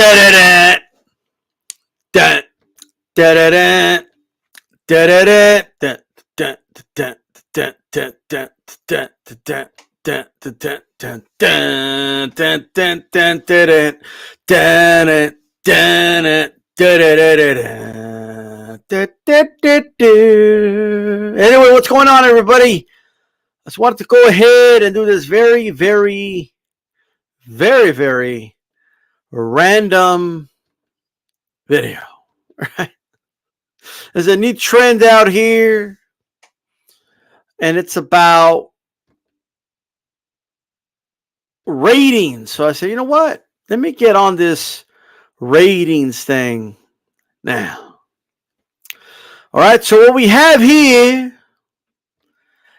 Anyway, what's going on, everybody? I just wanted to go ahead and do this very, very, very, very random video. Right? There's a new trend out here, and it's about ratings. So I said, you know what? Let me get on this ratings thing now. All right, so what we have here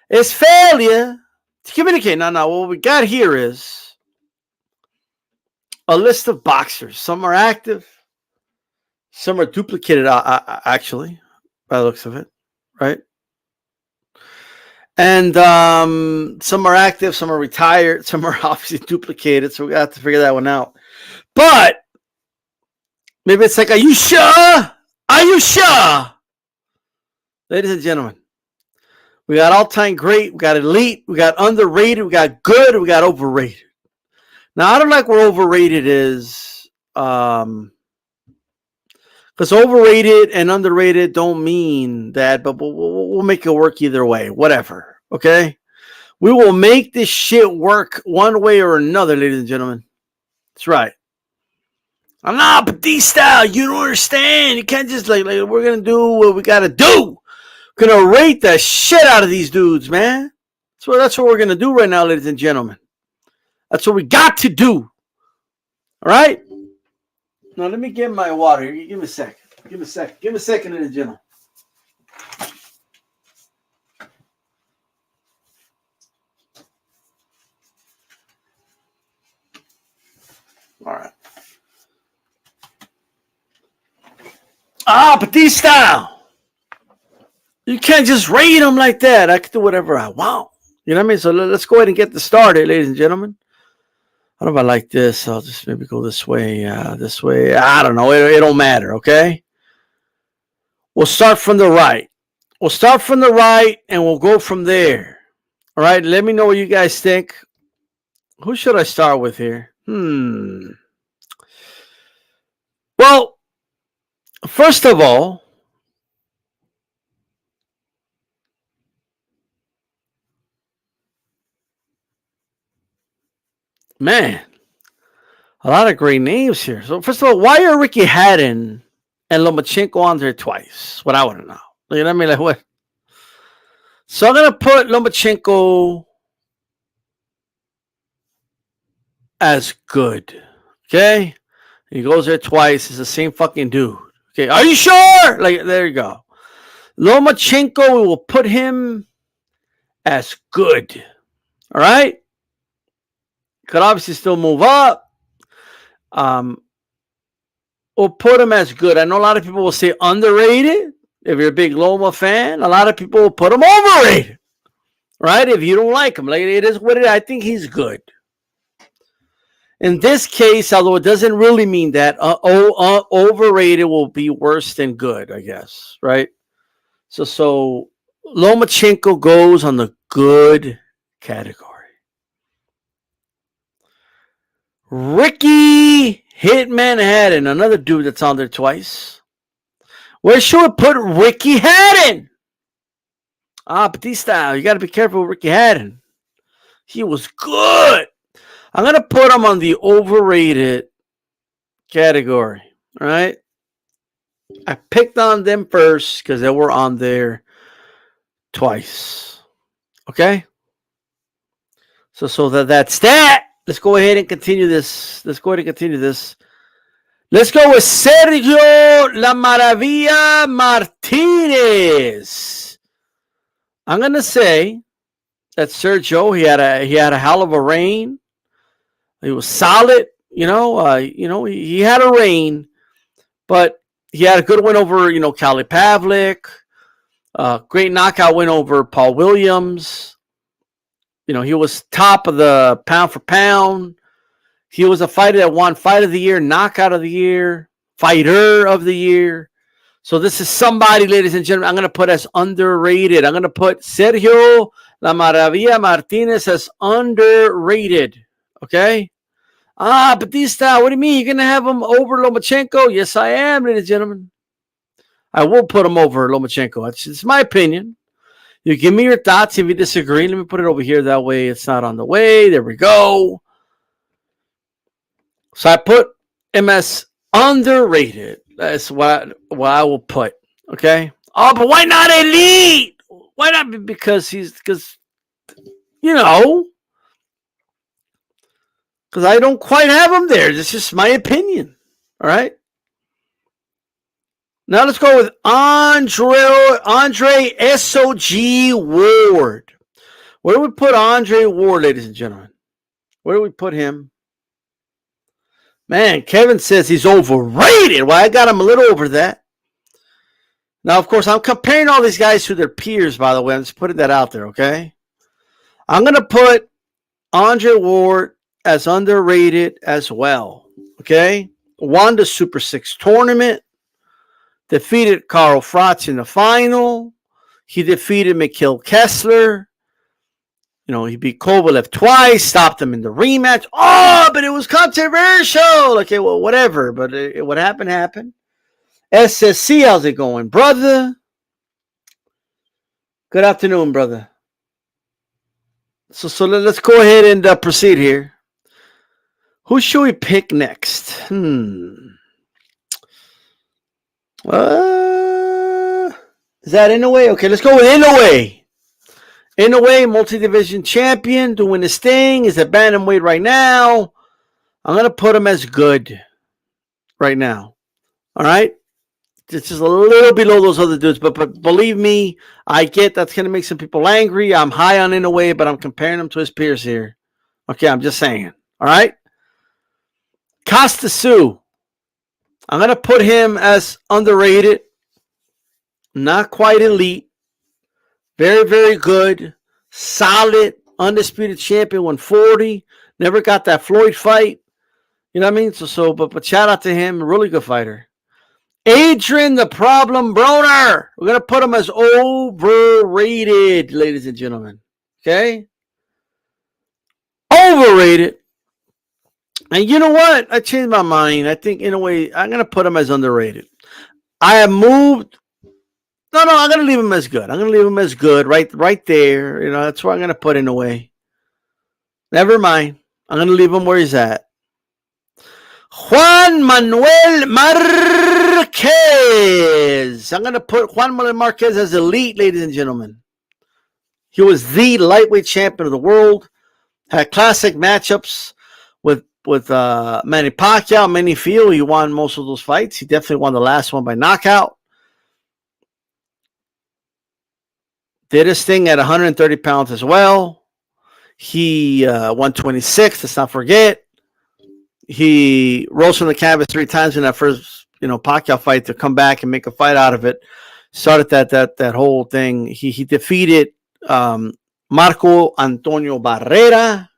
is failure to communicate. No, what we got here is a list of boxers. Some are active, some are duplicated, actually, by the looks of it, right? And some are active, some are retired, some are obviously duplicated, so we got to figure that one out. But maybe it's like, are you sure? Are you sure? Ladies and gentlemen, we got all-time great, we got elite, we got underrated, we got good, we got overrated. Now, I don't like where overrated is, because overrated and underrated don't mean that, but we'll make it work either way, whatever, okay? We will make this shit work one way or another, ladies and gentlemen. That's right. I'm not, but D-Style, you don't understand. You can't just, like we're going to do what we got to do. We're going to rate the shit out of these dudes, man. That's what we're going to do right now, ladies and gentlemen. That's what we got to do. All right? Now, let me get my water. Give me a second. Give me a second. Give me a second, ladies and gentlemen. All right. But these style. You can't just rate them like that. I can do whatever I want. You know what I mean? So let's go ahead and get this started, ladies and gentlemen. I don't know if I like this. I'll just maybe go this way. This way. I don't know. It don't matter, okay? We'll start from the right. We'll start from the right, and we'll go from there. All right? Let me know what you guys think. Who should I start with here? Well, first of all, man, a lot of great names here. So first of all, why are Ricky Hatton and Lomachenko on there twice? What I want to know. You know what I mean? Like what? So I'm going to put Lomachenko as good. Okay? He goes there twice. It's the same fucking dude. Okay, are you sure? Like, there you go. Lomachenko, we will put him as good. All right? Could obviously still move up. We'll put him as good. I know a lot of people will say underrated. If you're a big Loma fan, a lot of people will put him overrated. Right? If you don't like him. Like, it is what it is. I think he's good. In this case, although it doesn't really mean that, overrated will be worse than good, I guess. Right? So Lomachenko goes on the good category. Ricky Hitman Hatton, another dude that's on there twice. Where should we put Ricky Hatton? Batista, you got to be careful with Ricky Hatton. He was good. I'm going to put him on the overrated category. All right? I picked on them first because they were on there twice. Okay? So that's that. Let's go ahead and continue this. Let's go with Sergio La Maravilla Martinez. I'm gonna say that Sergio, he had a hell of a reign. He was solid, he had a reign, but he had a good win over, Kali Pavlik. Great knockout win over Paul Williams. He was top of the pound for pound. He was a fighter that won Fight of the Year, Knockout of the Year, Fighter of the Year. So this is somebody, ladies and gentlemen, I'm going to put as underrated. I'm going to put Sergio La Maravilla Martinez as underrated. Okay? Batista, what do you mean? You're going to have him over Lomachenko? Yes, I am, ladies and gentlemen. I will put him over Lomachenko. It's my opinion. You give me your thoughts if you disagree. Let me put it over here. That way it's not on the way. There we go. So I put him as underrated. That's what I will put. Okay. Oh, but why not elite? Why not? Because because I don't quite have him there. This is just my opinion. All right. Now let's go with Andre SOG Ward. Where do we put Andre Ward, ladies and gentlemen? Where do we put him? Man, Kevin says he's overrated. Well, I got him a little over that. Now, of course, I'm comparing all these guys to their peers, by the way. I'm just putting that out there, okay? I'm going to put Andre Ward as underrated as well, okay? Won the Super 6 tournament. Defeated Carl Froch in the final. He defeated Mikhail Kessler. He beat Kovalev twice, stopped him in the rematch. Oh, but it was controversial. Okay, well, whatever. But what happened, happened. SSC, how's it going, brother? Good afternoon, brother. So let's go ahead and proceed here. Who should we pick next? Is that Inoue? Okay, let's go with Inoue. Inoue, multi-division champion, doing his thing. Is at bantamweight right now. I'm going to put him as good right now. All right? It's just a little below those other dudes. But believe me, I get that's going to make some people angry. I'm high on Inoue, but I'm comparing him to his peers here. Okay, I'm just saying. All right? Costa Sioux. I'm going to put him as underrated. Not quite elite. Very, very good. Solid. Undisputed champion. 140. Never got that Floyd fight. You know what I mean? But shout out to him. Really good fighter. Adrian the Problem Broner. We're going to put him as overrated, ladies and gentlemen. Okay? Overrated. And you know what? I changed my mind. I think, in a way, I'm going to put him as underrated. I have moved. No, I'm going to leave him as good. I'm going to leave him as good right there. That's where I'm going to put Inoue. Never mind. I'm going to leave him where he's at. Juan Manuel Marquez. I'm going to put Juan Manuel Marquez as elite, ladies and gentlemen. He was the lightweight champion of the world. Had classic matchups with Manny Pacquiao. Many feel he won most of those fights. He definitely won the last one by knockout. Did his thing at 130 pounds as well. He won 26. Let's not forget. He rose from the canvas 3 times in that first, Pacquiao fight to come back and make a fight out of it. Started that whole thing. He defeated Marco Antonio Barrera.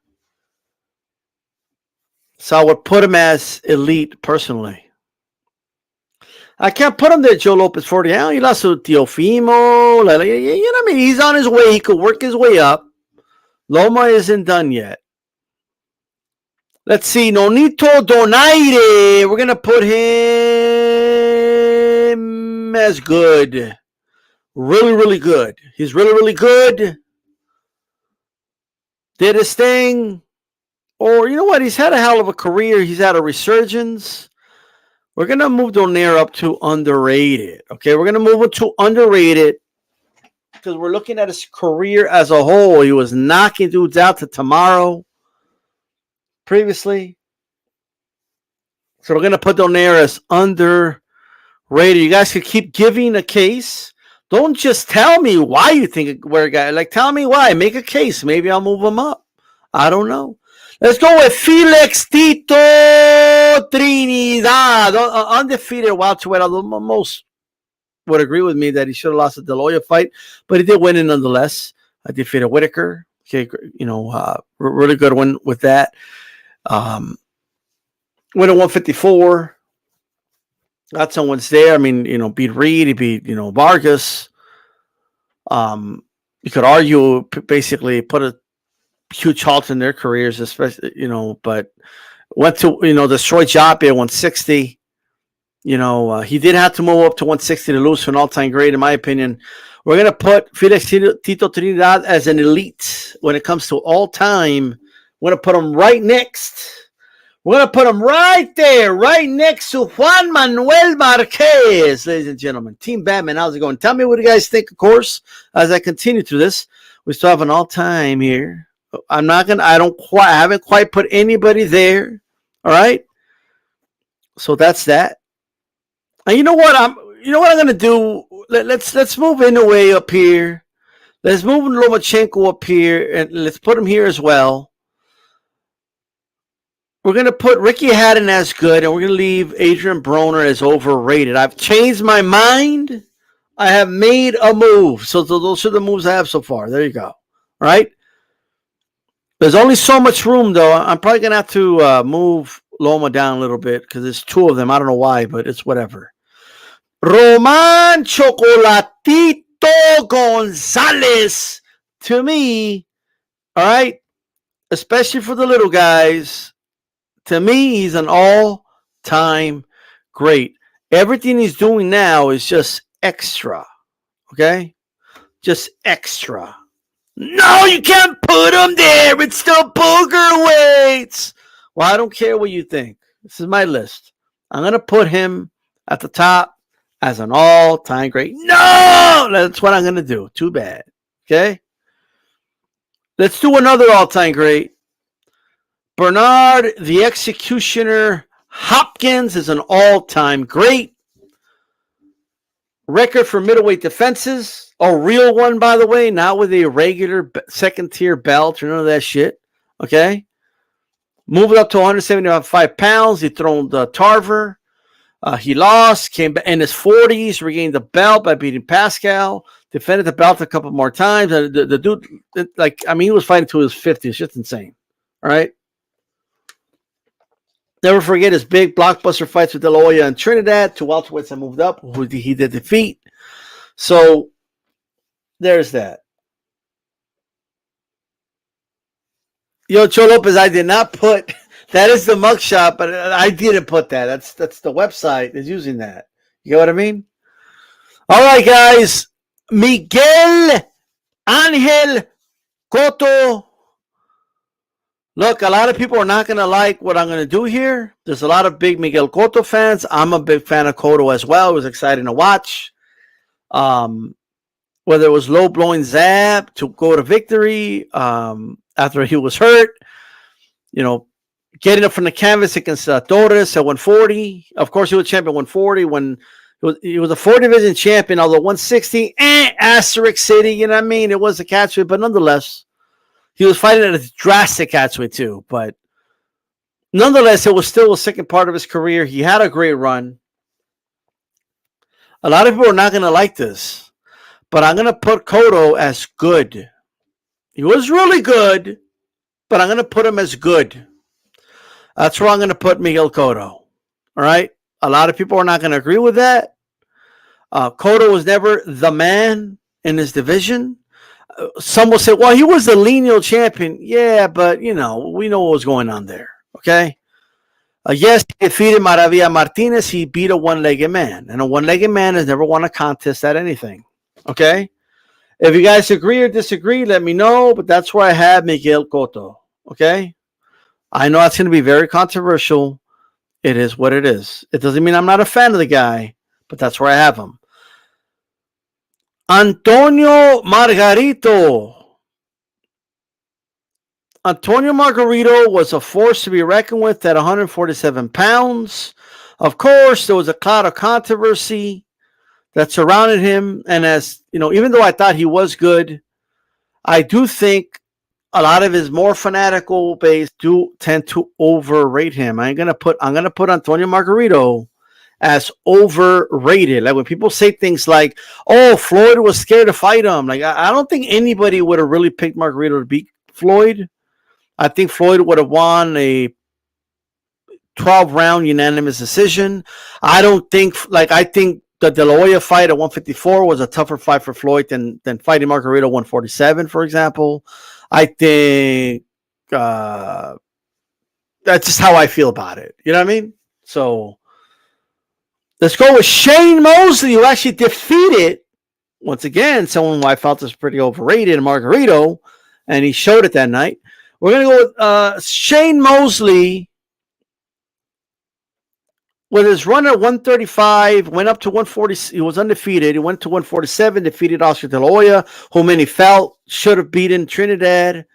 So I would put him as elite personally. I can't put him there, Joe Lopez 40. He lost to Teofimo. You know what I mean? He's on his way. He could work his way up. Loma isn't done yet. Let's see. Nonito Donaire. We're going to put him as good. Really, really good. He's really, really good. Did his thing. Or, you know what? He's had a hell of a career. He's had a resurgence. We're going to move Donaire up to underrated. Okay, we're going to move him to underrated because we're looking at his career as a whole. He was knocking dudes out to tomorrow previously. So we're going to put Donaire as underrated. You guys could keep giving a case. Don't just tell me why you think we're a guy. Tell me why. Make a case. Maybe I'll move him up. I don't know. Let's go with Felix Tito Trinidad. Undefeated welterweight. Although most would agree with me that he should have lost the De La Hoya fight, but he did win it nonetheless. Defeated Whitaker. Okay, really good one with that. Went at 154. Got someone's there. I mean, beat Reed. He beat, Vargas. You could argue basically put a huge halt in their careers, especially, but went to, destroy Joppy at 160. He did have to move up to 160 to lose to an all-time great, in my opinion. We're going to put Felix Tito Trinidad as an elite when it comes to all-time. We're going to put him right next. We're going to put him right there, right next to Juan Manuel Marquez, ladies and gentlemen. Team Batman, how's it going? Tell me what you guys think, of course, as I continue through this. We still have an all-time here. I haven't quite put anybody there. All right? So that's that. And you know what I'm going to do? Let's move Inoue up here. Let's move Lomachenko up here, and let's put him here as well. We're going to put Ricky Hatton as good, and we're going to leave Adrian Broner as overrated. I've changed my mind. I have made a move. So those are the moves I have so far. There you go. All right? There's only so much room, though. I'm probably going to have to move Loma down a little bit because there's two of them. I don't know why, but it's whatever. Roman Chocolatito Gonzalez, to me, all right, especially for the little guys, to me, he's an all-time great. Everything he's doing now is just extra, okay? Just extra. No, you can't put him there. It's the booger weights. Well, I don't care what you think. This is my list. I'm going to put him at the top as an all-time great. No! That's what I'm going to do. Too bad. Okay? Let's do another all-time great. Bernard, the Executioner Hopkins is an all-time great. Record for middleweight defenses. A real one, by the way. Not with a regular second-tier belt or none of that shit. Okay? Moved up to 175 pounds. He thrown Tarver. He lost, came back in his 40s, regained the belt by beating Pacquiao, defended the belt a couple more times. The dude, he was fighting to his 50s. It's just insane. All right? Never forget his big blockbuster fights with De La Hoya and Trinidad. Two welterweights that moved up, who he did defeat. So, there's that. Yo, Cho Lopez, I did not put... That is the mugshot, but I didn't put that. That's the website is using that. You know what I mean? All right, guys. Miguel Angel Cotto. Look, a lot of people are not going to like what I'm going to do here. There's a lot of big Miguel Cotto fans. I'm a big fan of Koto as well. It was exciting to watch. Whether it was low-blowing Zab to go to victory after he was hurt, getting up from the canvas against Torres at 140. Of course, he was champion 140 when he was a 4-division champion, although 160, asterisk city, you know what I mean? It was a catchweight, but nonetheless, he was fighting at a drastic catchweight too. But nonetheless, it was still a second part of his career. He had a great run. A lot of people are not going to like this, but I'm going to put Koto as good. He was really good, but I'm going to put him as good. That's where I'm going to put Miguel Cotto. All right? A lot of people are not going to agree with that. Koto was never the man in his division. Some will say, well, he was the lineal champion. Yeah, but, we know what was going on there. Okay? Yes, he defeated Maravia Martinez. He beat a one-legged man. And a one-legged man has never won a contest at anything. Okay? If you guys agree or disagree, let me know. But that's where I have Miguel Cotto. Okay? I know that's going to be very controversial. It is what it is. It doesn't mean I'm not a fan of the guy, but that's where I have him. Antonio Margarito. Antonio Margarito was a force to be reckoned with at 147 pounds. Of course, there was a cloud of controversy that surrounded him. And as even though I thought he was good, I do think a lot of his more fanatical base do tend to overrate him. I'm gonna put Antonio Margarito as overrated. Like when people say things like, "Oh, Floyd was scared to fight him," like I don't think anybody would have really picked Margarito to beat Floyd. I think Floyd would have won a 12-round unanimous decision. I think the De La Hoya fight at 154 was a tougher fight for Floyd than fighting Margarito 147, for example. I think that's just how I feel about it. You know what I mean? So let's go with Shane Mosley, who actually defeated, once again, someone who I felt was pretty overrated, Margarito, and he showed it that night. We're going to go with Shane Mosley with his run at 135, went up to 140. He was undefeated. He went to 147, defeated Oscar De La Hoya, who many felt should have beaten Trinidad.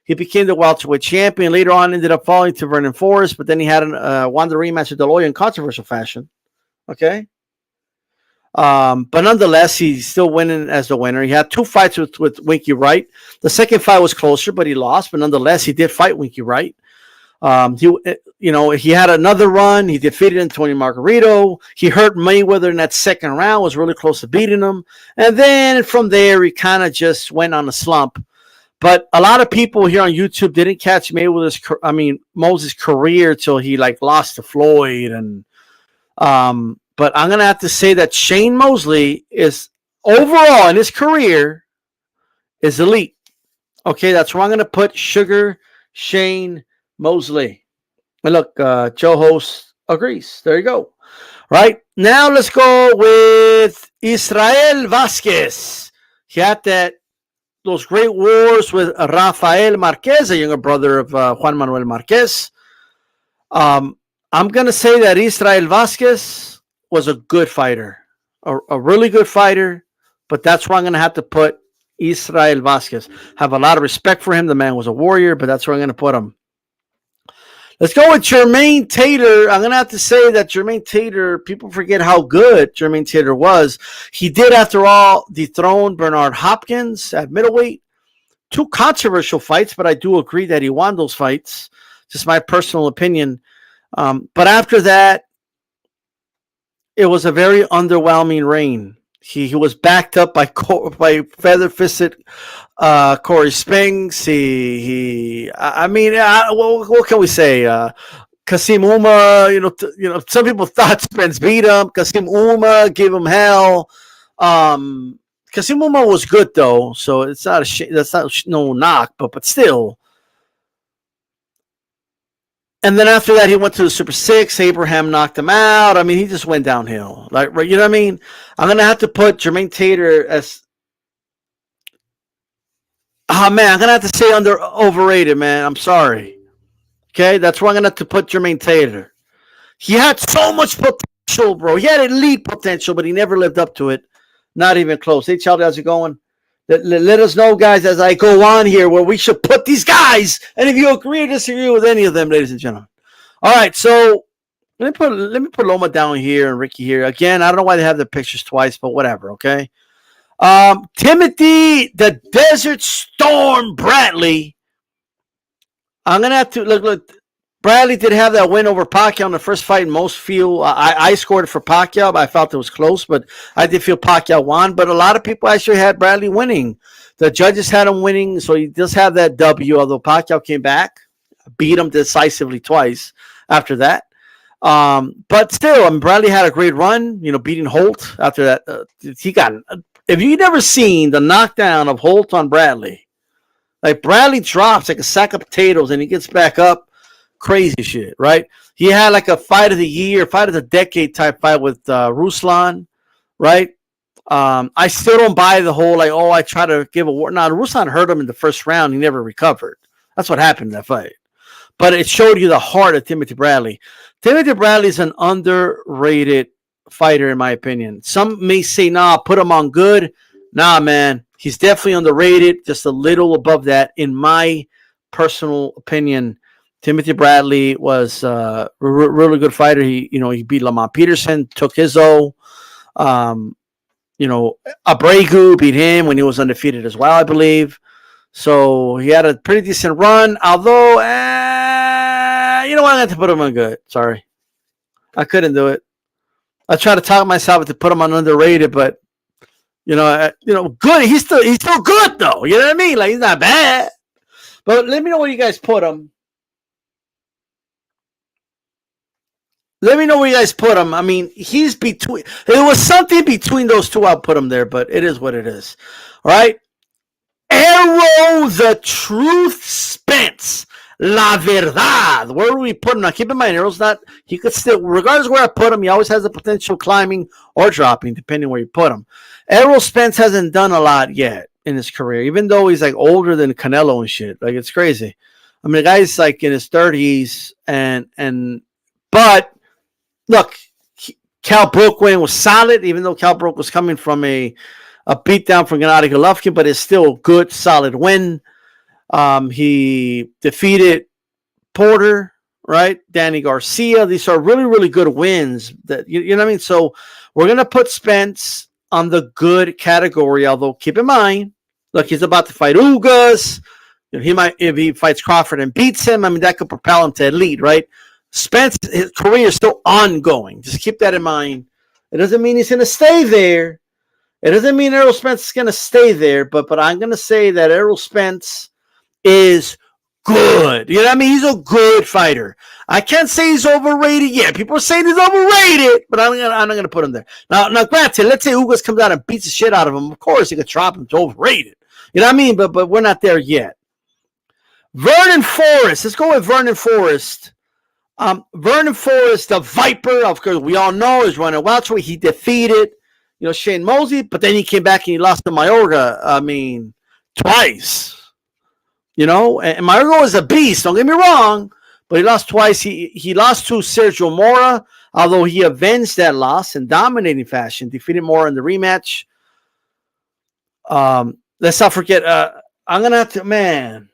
He became the welterweight champion. Later on, ended up falling to Vernon Forrest, but then he had won the rematch with De La Hoya in controversial fashion. Okay. But nonetheless, he's still winning as the winner. He had 2 fights with Winky Wright. The second fight was closer, but he lost. But nonetheless, he did fight Winky Wright. He had another run. He defeated Antonia Margarito. He hurt Mayweather in that second round. Was really close to beating him. And then from there, he kind of just went on a slump. But a lot of people here on YouTube didn't catch Moses' career till he lost to Floyd and. But I'm going to have to say that Shane Mosley is overall in his career is elite. Okay, that's where I'm going to put Sugar Shane Mosley. And look, Joe Host agrees. There you go. Right, now let's go with Israel Vasquez. He had those great wars with Rafael Marquez, a younger brother of Juan Manuel Marquez. I'm going to say that Israel Vasquez was a good fighter, a really good fighter, but that's where I'm going to have to put Israel Vasquez. Have a lot of respect for him. The man was a warrior, but that's where I'm going to put him. Let's go with Jermaine Taylor. I'm going to have to say that Jermaine Taylor, people forget how good Jermaine Taylor was. He did, after all, dethrone Bernard Hopkins at middleweight. 2 controversial fights, but I do agree that he won those fights. Just my personal opinion. But after that, it was a very underwhelming reign. He was backed up by feather-fisted Corey Spinks. What can we say? Kasim Uma, some people thought Spence beat him. Kasim Uma gave him hell. Kasim Uma was good though, so it's not that's not no knock, but still. And then after that, he went to the Super 6. Abraham knocked him out. I mean, he just went downhill. You know what I mean? I'm going to have to put Jermaine Taylor as... I'm going to have to say overrated, man. I'm sorry. Okay? That's where I'm going to have to put Jermaine Taylor. He had so much potential, bro. He had elite potential, but he never lived up to it. Not even close. Hey, Charlie, how's it going? Let us know, guys, as I go on here, where we should put these guys. And if you agree or disagree with any of them, ladies and gentlemen. All right, so let me put Loma down here and Ricky here. Again, I don't know why they have the pictures twice, but whatever, okay? Timothy, the Desert Storm Bradley. I'm going to have to look. Bradley did have that win over Pacquiao in the first fight. Most feel I scored it for Pacquiao, but I felt it was close. But I did feel Pacquiao won. But a lot of people actually had Bradley winning. The judges had him winning, so he does have that W. Although Pacquiao came back, beat him decisively twice after that. But still, Bradley had a great run. Beating Holt after that. He got. If you've never seen the knockdown of Holt on Bradley, like Bradley drops like a sack of potatoes and he gets back up. Crazy shit, right? He had like a fight of the year, fight of the decade type fight with Ruslan, right? I still don't buy the whole I try to give a war. Now, Ruslan hurt him in the first round. He never recovered. That's what happened in that fight. But it showed you the heart of Timothy Bradley. Timothy Bradley is an underrated fighter, in my opinion. Some may say, nah, put him on good. Nah, man. He's definitely underrated, just a little above that, in my personal opinion. Timothy Bradley was a really good fighter. He beat Lamont Peterson, took his O. Abregu beat him when he was undefeated as well, I believe. So he had a pretty decent run. Although, I had to put him on good. Sorry, I couldn't do it. I tried to talk myself to put him on underrated, but good. He's still good though. You know what I mean? He's not bad. But let me know where you guys put him. Let me know where you guys put him. I mean, he's between. There was something between those two. I'll put him there, but it is what it is. All right. Arrow the Truth Spence. La Verdad. Where do we put him? Now, keep in mind, Arrow's not. He could still, regardless of where I put him, he always has the potential climbing or dropping, depending where you put him. Errol Spence hasn't done a lot yet in his career, even though he's like older than Canelo and shit. Like, it's crazy. I mean, the guy's like in his 30s, but look, Cal Brooklyn was solid, even though Cal Brook was coming from a beatdown from Gennady Golovkin, but it's still a good, solid win. He defeated Porter, right? Danny Garcia. These are really, really good wins. That you know what I mean? So we're going to put Spence on the good category, although keep in mind, look, he's about to fight Ugas. He might, if he fights Crawford and beats him, I mean, that could propel him to elite, right? Spence, his career is still ongoing. Just keep that in mind. It doesn't mean he's going to stay there. It doesn't mean Errol Spence is going to stay there, but I'm going to say that Errol Spence is good. You know what I mean? He's a good fighter. I can't say he's overrated yet. People are saying he's overrated, but I'm not going to put him there. Now, granted, let's say Ugas comes out and beats the shit out of him. Of course, he could drop him to overrated. You know what I mean? But we're not there yet. Vernon Forrest. Let's go with Vernon Forrest. Vernon Forrest, the Viper, of course, we all know is running welterweight. He defeated, Shane Mosley, but then he came back and he lost to Mayorga. I mean, twice. And Mayorga was a beast. Don't get me wrong, but he lost twice. He lost to Sergio Mora, although he avenged that loss in dominating fashion. Defeated Mora in the rematch. Let's not forget. I'm gonna have to. Man,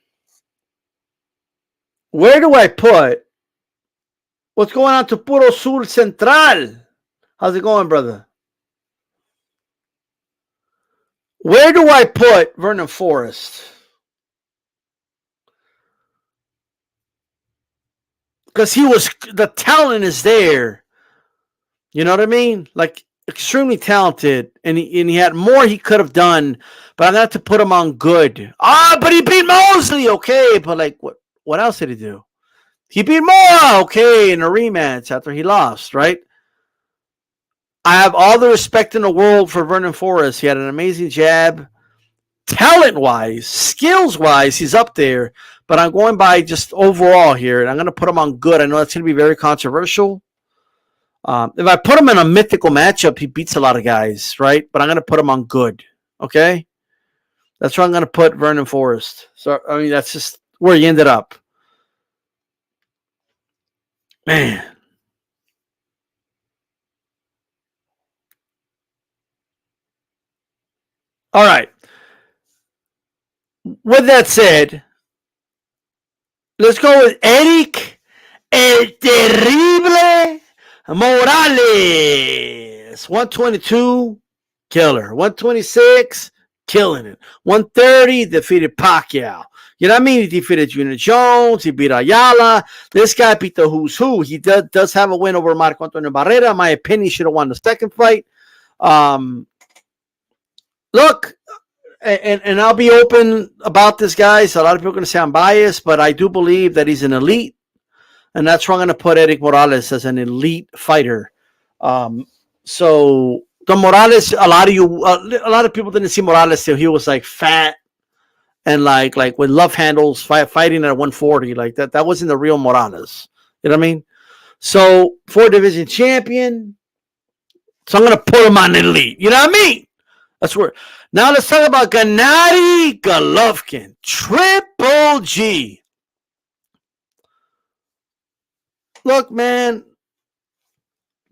where do I put? What's going on to Puro Sur Central? How's it going, brother? Where do I put Vernon Forrest? Because the talent is there. You know what I mean? Like, extremely talented. And he had more he could have done. But I'm going to have to put him on good. But he beat Mosley. Okay. But, like, what else did he do? He beat Mora. Okay. In a rematch after he lost, right? I have all the respect in the world for Vernon Forrest. He had an amazing jab. Talent-wise, skills-wise, he's up there. But I'm going by just overall here, and I'm going to put him on good. I know that's going to be very controversial. If I put him in a mythical matchup, he beats a lot of guys, right? But I'm going to put him on good, okay? That's where I'm going to put Vernon Forrest. So, I mean, that's just where he ended up. Man. All right. With that said, let's go with Eric El Terrible Morales. 122, killer. 126, killing it. 130, defeated Pacquiao. You know what I mean? He defeated Junior Jones. He beat Ayala. This guy beat the who's who. He does have a win over Marco Antonio Barrera. In my opinion, he should have won the second fight. Look, and I'll be open about this, guys. A lot of people are going to say I'm biased, but I do believe that he's an elite. And that's why I'm going to put Eric Morales as an elite fighter. So the Morales, a lot of people didn't see Morales till he was like fat and like with love handles, fighting at 140. Like that wasn't the real Morales. You know what I mean? So 4-division champion. So I'm going to put him on elite. You know what I mean? That's where. Now let's talk about Gennady Golovkin, Triple G. Look, man,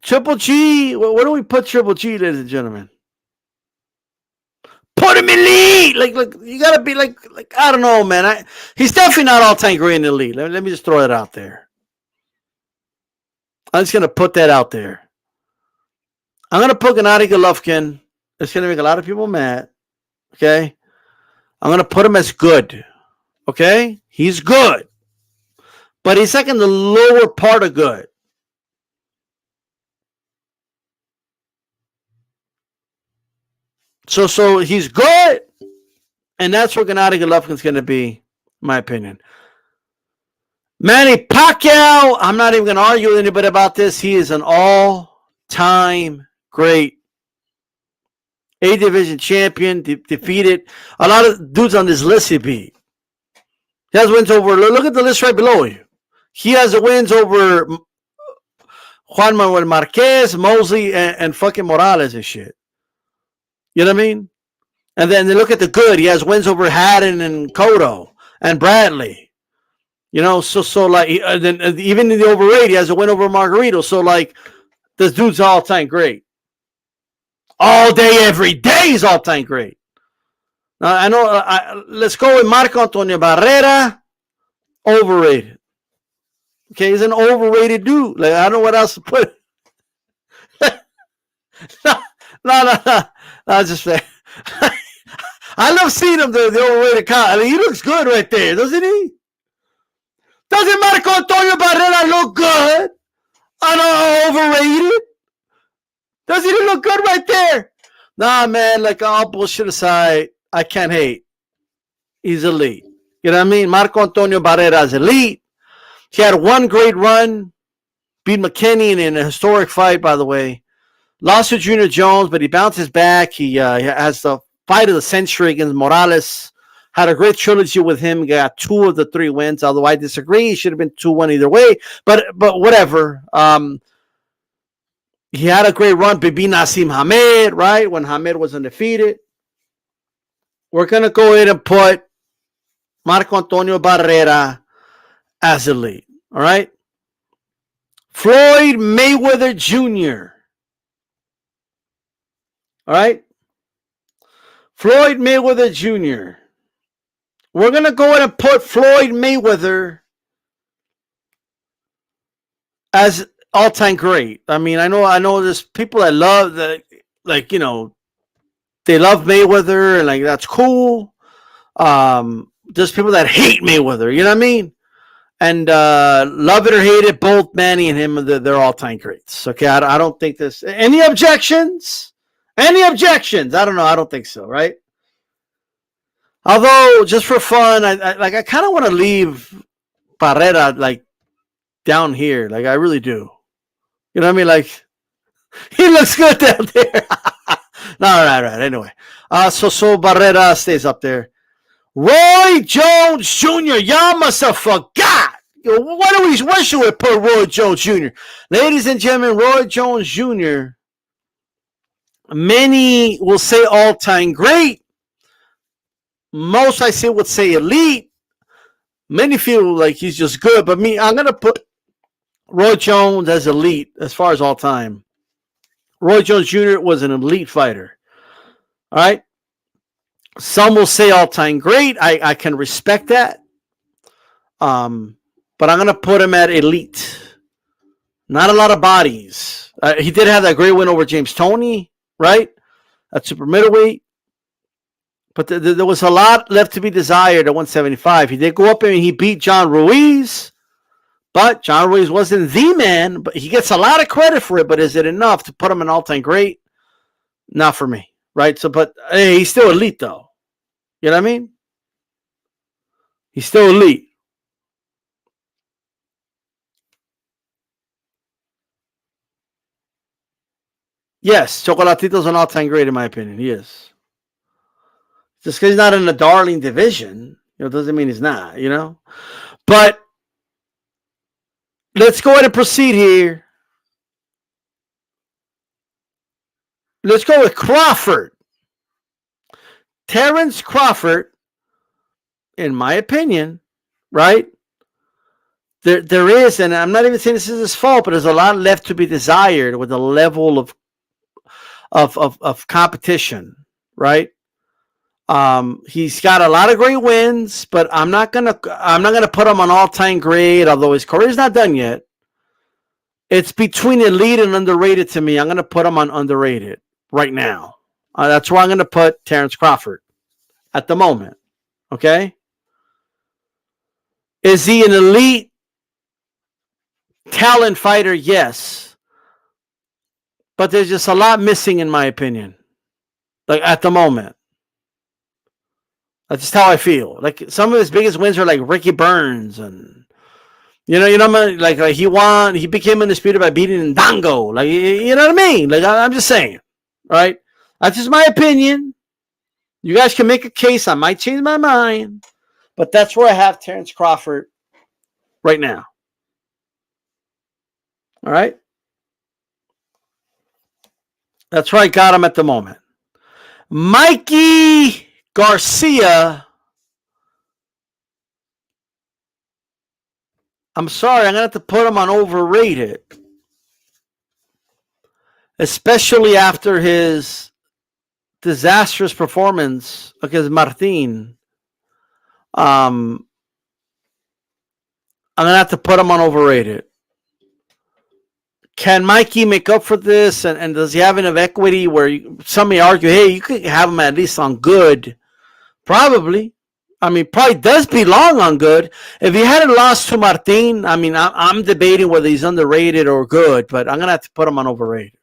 Triple G. Where do we put Triple G, ladies and gentlemen? Put him elite. Like you gotta be like I don't know, man. He's definitely not all-time great in the elite. Let me just throw that out there. I'm just gonna put that out there. I'm gonna put Gennady Golovkin. It's going to make a lot of people mad, okay? I'm going to put him as good, okay? He's good, but he's like in the lower part of good. So he's good, and that's where Gennady Golovkin's going to be, in my opinion. Manny Pacquiao, I'm not even going to argue with anybody about this. He is an all-time great A-Division champion, defeated a lot of dudes on this list he beat. He has wins over, look at the list right below you. He has the wins over Juan Manuel Marquez, Mosley, and fucking Morales and shit. You know what I mean? And then they look at the good. He has wins over Haddon and Koto and Bradley. You know, so like, then even in the overrated, he has a win over Margarito. So like, this dude's all-time great. All day, every day, he's all-time great. Now, I know, let's go with Marco Antonio Barrera. Overrated. Okay, he's an overrated dude. Like, I don't know what else to put. No, just I love seeing him, the overrated guy. I mean, he looks good right there, doesn't he? Doesn't Marco Antonio Barrera look good? Overrated? Doesn't he look good right there? Nah, man, like all bullshit aside, I can't hate. He's elite. You know what I mean? Marco Antonio Barrera is elite. He had one great run, beat McKinney in a historic fight, by the way. Lost to Junior Jones, but he bounces back. He has the fight of the century against Morales. Had a great trilogy with him. Got 2 of the 3 wins, although I disagree. He should have been 2-1 either way. But whatever. He had a great run. Beat Nassim Hamed, right? When Hamed was undefeated. We're going to go ahead and put Marco Antonio Barrera as elite. All right? Floyd Mayweather Jr. All right? Floyd Mayweather Jr. We're going to go ahead and put Floyd Mayweather as all-time great. I mean, I know there's people that love that, like, you know, they love Mayweather and like that's cool. There's people that hate Mayweather, you know what I mean? And love it or hate it, both Manny and him, they're all-time greats. Okay, I don't think this. Any objections? Any objections? I don't know. I don't think so, right? Although, just for fun, I kind of want to leave Barrera like down here. Like I really do. You know what I mean? Like he looks good down there. No, right. Anyway, so Barrera stays up there. Roy Jones Jr. Y'all must have forgot. Where should we put Roy Jones Jr.? Ladies and gentlemen, Roy Jones Jr. Many will say all-time great. Most I say would say elite. Many feel like he's just good, but me, I'm gonna put Roy Jones as elite as far as all time. Roy Jones Jr. was an elite fighter. All right. Some will say all-time great. I can respect that. But I'm gonna put him at elite. Not a lot of bodies. He did have that great win over James Toney, right? At super middleweight. But there was a lot left to be desired at 175. He did go up and he beat John Ruiz. But John Ruiz wasn't the man. But he gets a lot of credit for it. But is it enough to put him an all-time great? Not for me. Right? So, but hey, he's still elite, though. You know what I mean? He's still elite. Yes, Chocolatito's an all-time great, in my opinion. He is. Just because he's not in the darling division, doesn't mean he's not, But let's go ahead and proceed here. Let's go with Crawford. Terence Crawford, in my opinion, right? There is, and I'm not even saying this is his fault, but there's a lot left to be desired with the level of competition, right? He's got a lot of great wins, but I'm not gonna put him on all-time great, although his career's not done yet. It's between elite and underrated to me. I'm gonna put him on underrated right now. That's where I'm gonna put Terence Crawford at the moment. Okay, is he an elite talent fighter? Yes, but there's just a lot missing, in my opinion. Like at the moment. That's just how I feel. Like some of his biggest wins are like Ricky Burns and You know, like he won. He became undisputed by beating Ndango. Like, you know what I mean? Like, I'm just saying, right? That's just my opinion. You guys can make a case. I might change my mind, but that's where I have Terence Crawford right now. All right, that's where I got him at the moment. Mikey Garcia. I'm sorry, I'm gonna have to put him on overrated, especially after his disastrous performance against Martin. I'm gonna have to put him on overrated. Can Mikey make up for this? And does he have enough equity where some may argue, hey, you could have him at least on good? Probably. I mean, probably does belong on good. If he hadn't lost to Martin, I mean, I'm debating whether he's underrated or good, but I'm gonna have to put him on overrated.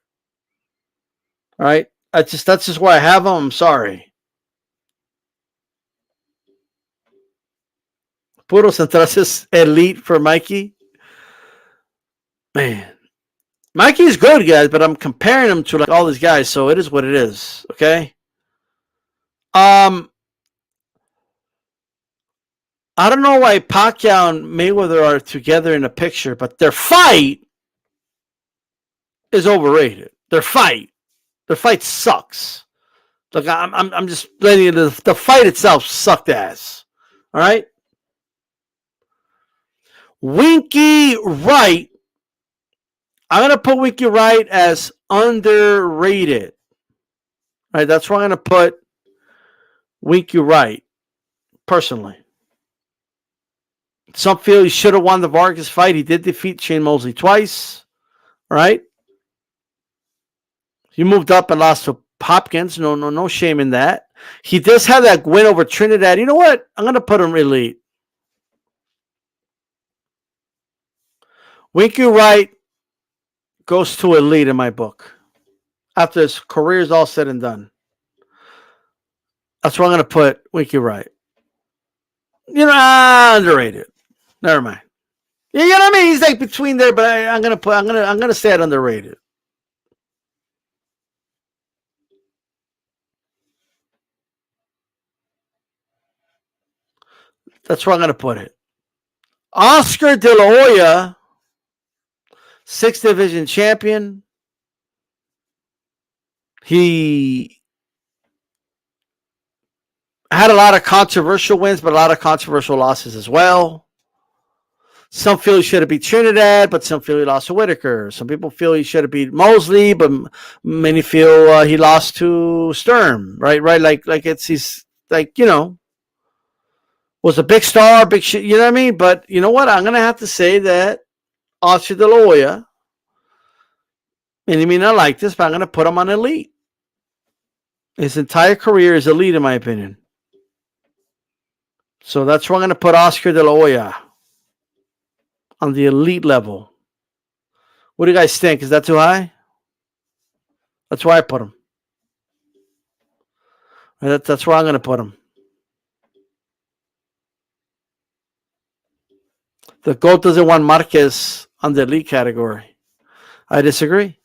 All right, that's just where I have him. I'm sorry. Puros entonces elite for Mikey. Man, Mikey's good, guys, but I'm comparing him to like all these guys, so it is what it is. Okay. I don't know why Pacquiao and Mayweather are together in a picture, but their fight is overrated. Their fight sucks. Like I'm just letting you know, the fight itself sucked ass. All right. Winky Wright. I'm gonna put Winky Wright as underrated. All right, that's where I'm gonna put Winky Wright personally. Some feel he should have won the Vargas fight. He did defeat Shane Mosley twice. All right. He moved up and lost to Hopkins. No shame in that. He does have that win over Trinidad. You know what? I'm going to put him elite. Winky Wright goes to elite in my book after his career is all said and done. That's where I'm going to put Winky Wright. You know, underrated. Never mind. You know what I mean? He's like between there, but I'm gonna say it underrated. That's where I'm gonna put it. Oscar De La Hoya, 6th division champion. He had a lot of controversial wins, but a lot of controversial losses as well. Some feel he should have beat Trinidad, but some feel he lost to Whitaker. Some people feel he should have beat Mosley, but many feel he lost to Sturm. Right. Like he's like, you know, was a big star, big shit. You know what I mean? But you know what? I'm gonna have to say that Oscar De La Hoya, and you may not like this, but I'm gonna put him on elite. His entire career is elite, in my opinion. So that's where I'm gonna put Oscar De La Hoya. On the elite level. What do you guys think? Is that too high? That's where I put him. That's where I'm going to put him. The GOAT doesn't want Marquez on the elite category. I disagree.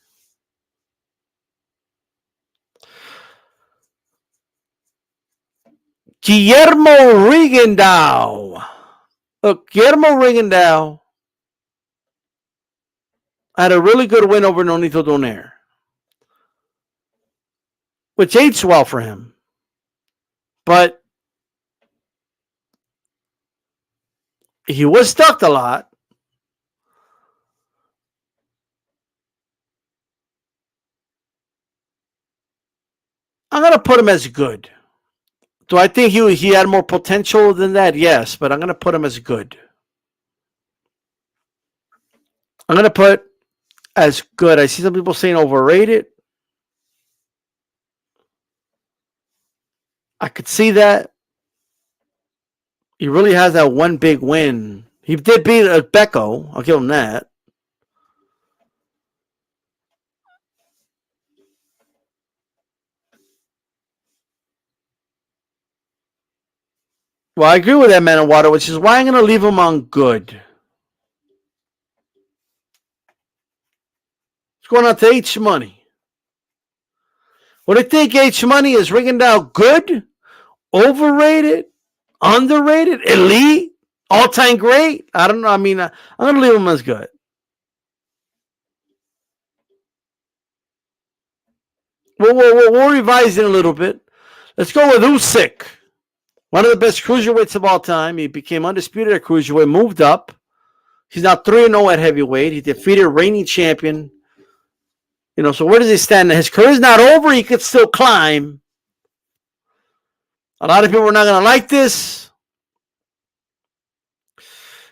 Guillermo Rigondeaux. Look, Guillermo Rigondeaux had a really good win over Nonito Donaire, which aged well for him. But he was ducked a lot. I'm going to put him as good. Do I think he had more potential than that? Yes, but I'm going to put him as good. I'm going to put as good. I see some people saying overrated. I could see that. He really has that one big win. He did beat Becco. I'll give him that. Well, I agree with that, Man of Water, which is why I'm going to leave him on good. going on to H Money. What do you think H Money is ringing down? Good? Overrated? Underrated? Elite? All-time great? I don't know. I mean, I'm going to leave him as good. We'll revise it a little bit. Let's go with Usyk. One of the best cruiserweights of all time. He became undisputed at cruiserweight, moved up. He's now 3-0 at heavyweight. He defeated reigning champion. You know, so where does he stand? His career's not over. He could still climb. A lot of people are not going to like this.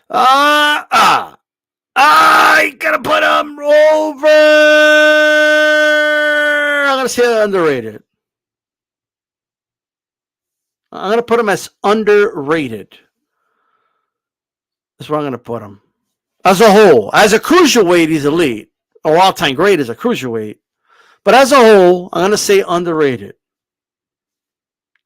I got to put him over. I'm going to say underrated. I'm going to put him as underrated. That's where I'm going to put him. As a whole. As a cruiserweight, he's elite. Or all-time great as a cruiserweight. But as a whole, I'm going to say underrated.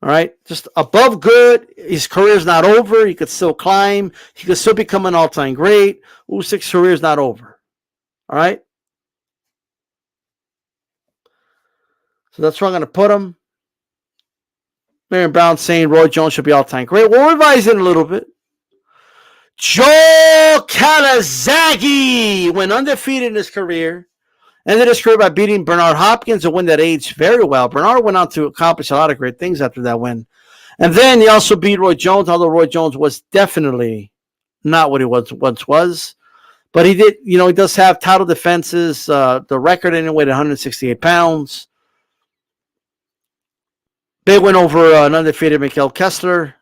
All right? Just above good. His career's not over. He could still climb. He could still become an all-time great. Usyk's career's not over. All right? So that's where I'm going to put him. Marion Brown saying Roy Jones should be all-time great. We'll revise it a little bit. Joe Calzaghe went undefeated in his career. Ended his career by beating Bernard Hopkins, a win that aged very well. Bernard went on to accomplish a lot of great things after that win. And then he also beat Roy Jones, although Roy Jones was definitely not what he once was. But he did, you know, he does have title defenses. The record anyway at 168 pounds. Big win over an undefeated Mikael Kessler.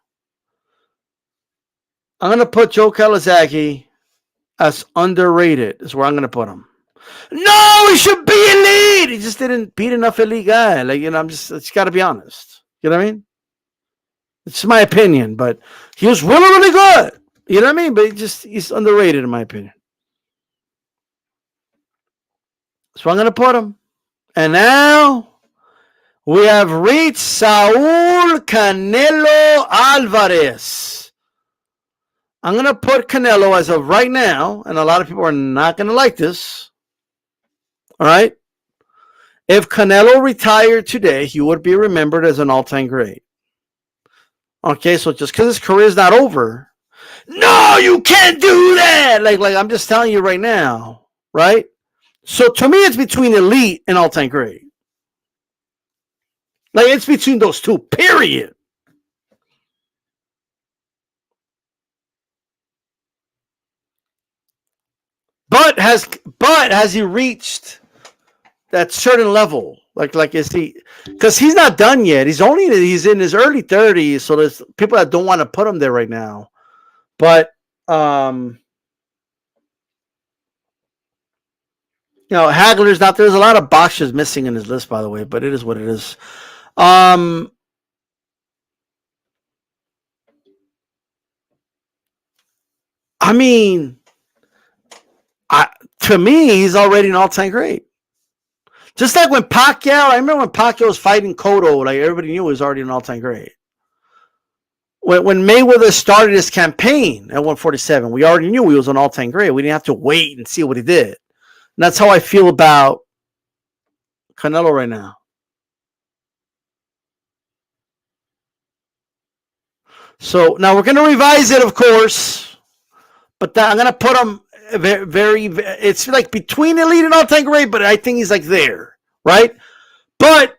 I'm going to put Joe Calzaghe as underrated is where I'm going to put him. No, he should be elite. He just didn't beat enough elite guy. Like, you know, it's got to be honest. You know what I mean? It's my opinion, but he was really, really good. You know what I mean? But he's underrated in my opinion. So I'm going to put him. And now we have reached Saul Canelo Alvarez. I'm going to put Canelo as of right now, and a lot of people are not going to like this. All right? If Canelo retired today, he would be remembered as an all-time great. Okay, so just because his career is not over, no, you can't do that. Like I'm just telling you right now, right? So to me, it's between elite and all-time great. Like it's between those two, period. But has he reached that certain level? Like is he? Because he's not done yet. He's in his early 30s. So there's people that don't want to put him there right now. But you know, Hagler's not there. There's a lot of boxers missing in his list, by the way. But it is what it is. I mean. To me, he's already an all-time great. Just like when Pacquiao, I remember when Pacquiao was fighting Koto, like everybody knew he was already an all-time great. When Mayweather started his campaign at 147, we already knew he was an all-time great. We didn't have to wait and see what he did. And that's how I feel about Canelo right now. So now we're going to revise it, of course, but I'm going to put him very, it's like between elite and all-time great, but I think he's like there, right? But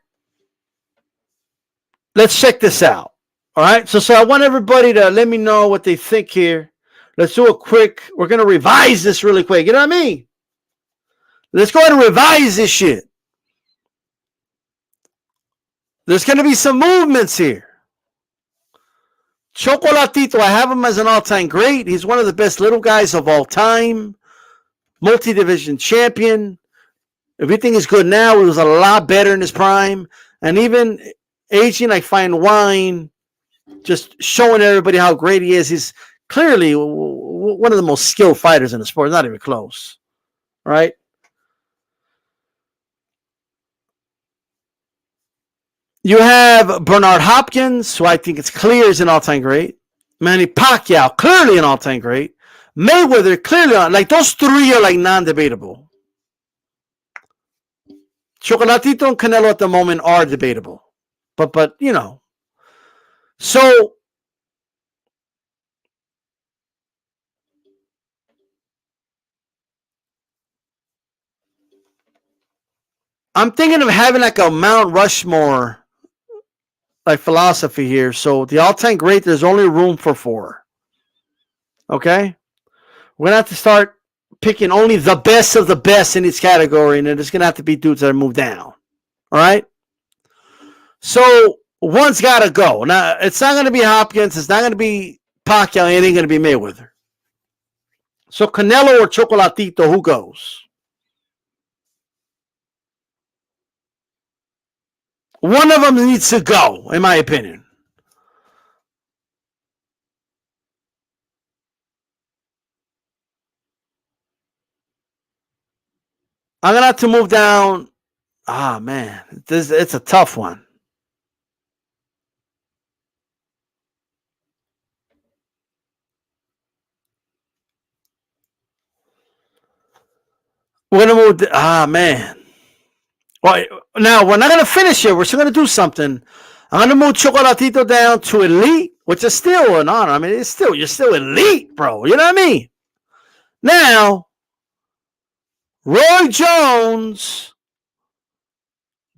let's check this out. All right. So I want everybody to let me know what they think here. Let's do a quick, we're going to revise this really quick. You know what I mean? Let's go ahead and revise this shit. There's going to be some movements here. Chocolatito, I have him as an all-time great. He's one of the best little guys of all time. Multi-division champion. Everything is good now. He was a lot better in his prime. And even aging like fine wine, just showing everybody how great he is. He's clearly one of the most skilled fighters in the sport. Not even close. Right? You have Bernard Hopkins, who I think it's clear is an all-time great. Manny Pacquiao, clearly an all-time great. Mayweather, clearly, like those three are like non-debatable. Chocolatito and Canelo at the moment are debatable. But you know. So I'm thinking of having like a Mount Rushmore like philosophy here. So the all-time great, there's only room for 4. Okay? We're gonna have to start picking only the best of the best in each category, and it's gonna have to be dudes that are moved down. All right? So one's gotta go. Now it's not gonna be Hopkins, it's not gonna be Pacquiao, it ain't gonna be Mayweather. So Canelo or Chocolatito, who goes? One of them needs to go, in my opinion. I'm going to have to move down. Ah, man. It's a tough one. We're going to move. Man. Well, now, we're not going to finish it. We're still going to do something. I'm going to move Chocolatito down to elite, which is still an honor. I mean, you're still elite, bro. You know what I mean? Now, Roy Jones.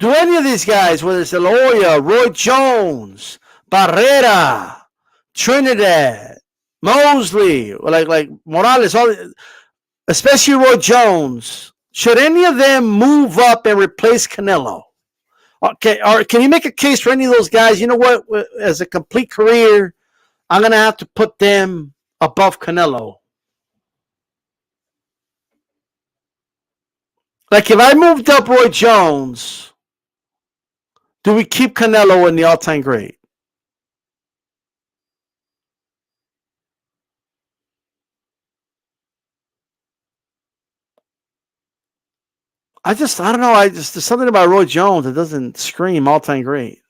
Do any of these guys, whether it's Hoya, Roy Jones, Barrera, Trinidad, Mosley, or like Morales, especially Roy Jones, should any of them move up and replace Canelo? Okay, or can you make a case for any of those guys? You know what? As a complete career, I'm gonna have to put them above Canelo. Like if I moved up Roy Jones, do we keep Canelo in the all-time great? I don't know. There's something about Roy Jones that doesn't scream all-time great.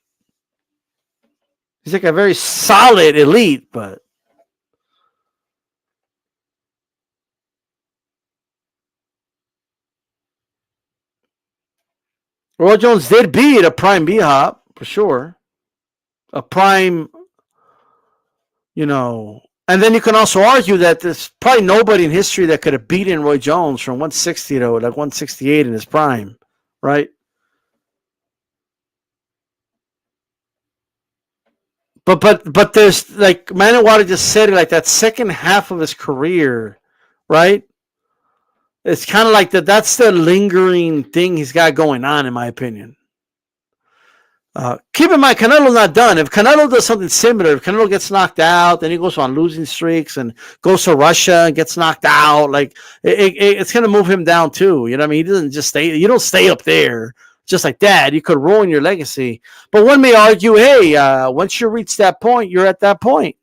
He's like a very solid elite, but Roy Jones did beat a prime B-Hop for sure. A prime, and then you can also argue that there's probably nobody in history that could have beaten Roy Jones from 160 to like 168 in his prime, right? But there's like Manny Pacquiao just said it, like that second half of his career, right? It's kind of like that's the lingering thing he's got going on, in my opinion. Keep in mind, Canelo's not done. If Canelo does something similar, if Canelo gets knocked out, then he goes on losing streaks and goes to Russia and gets knocked out, like it's going to move him down too. You know what I mean? He doesn't just stay. You don't stay up there just like that. You could ruin your legacy. But one may argue, hey, once you reach that point, you're at that point.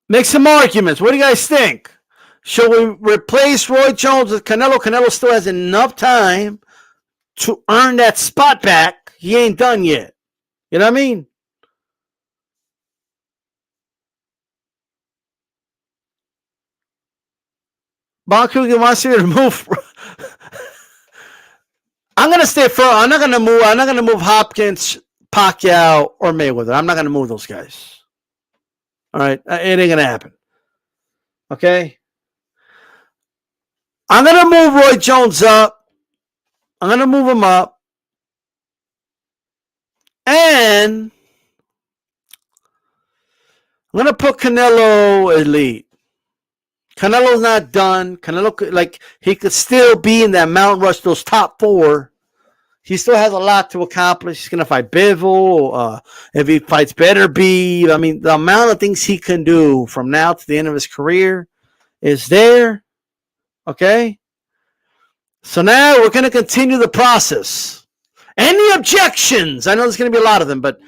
Make some arguments. What do you guys think? Should we replace Roy Jones with Canelo? Canelo still has enough time to earn that spot back. He ain't done yet. You know what I mean? Bonku wants you to move. I'm gonna stay firm. I'm not gonna move Hopkins, Pacquiao, or Mayweather. I'm not gonna move those guys. All right, it ain't gonna happen. Okay. I'm gonna move Roy Jones up. I'm gonna move him up, and I'm gonna put Canelo elite. Canelo's not done. Canelo, like, he could still be in that Mount Rush, those top 4. He still has a lot to accomplish. He's going to fight Bivol. If he fights Beterbiev, I mean, the amount of things he can do from now to the end of his career is there. Okay? So now we're going to continue the process. Any objections? I know there's going to be a lot of them, but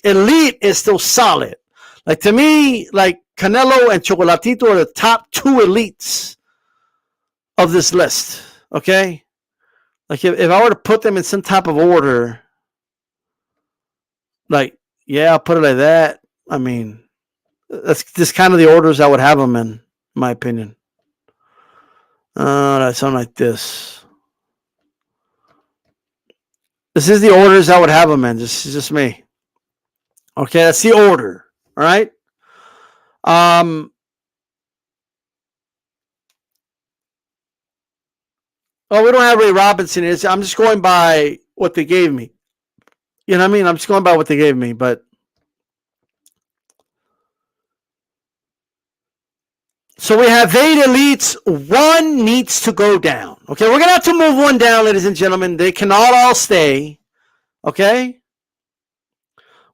elite is still solid. Like, to me, like, Canelo and Chocolatito are the top 2 elites of this list. Okay? Like, if I were to put them in some type of order, like, yeah, I'll put it like that. I mean, that's just kind of the orders I would have them in my opinion. That's something like this. This is the orders I would have them in. This is just me. Okay, that's the order. All right. Oh, we don't have Ray Robinson. I'm just going by what they gave me. You know what I mean? I'm just going by what they gave me, but so we have 8 elites. One needs to go down. Okay, we're gonna have to move one down, ladies and gentlemen. They cannot all stay. Okay.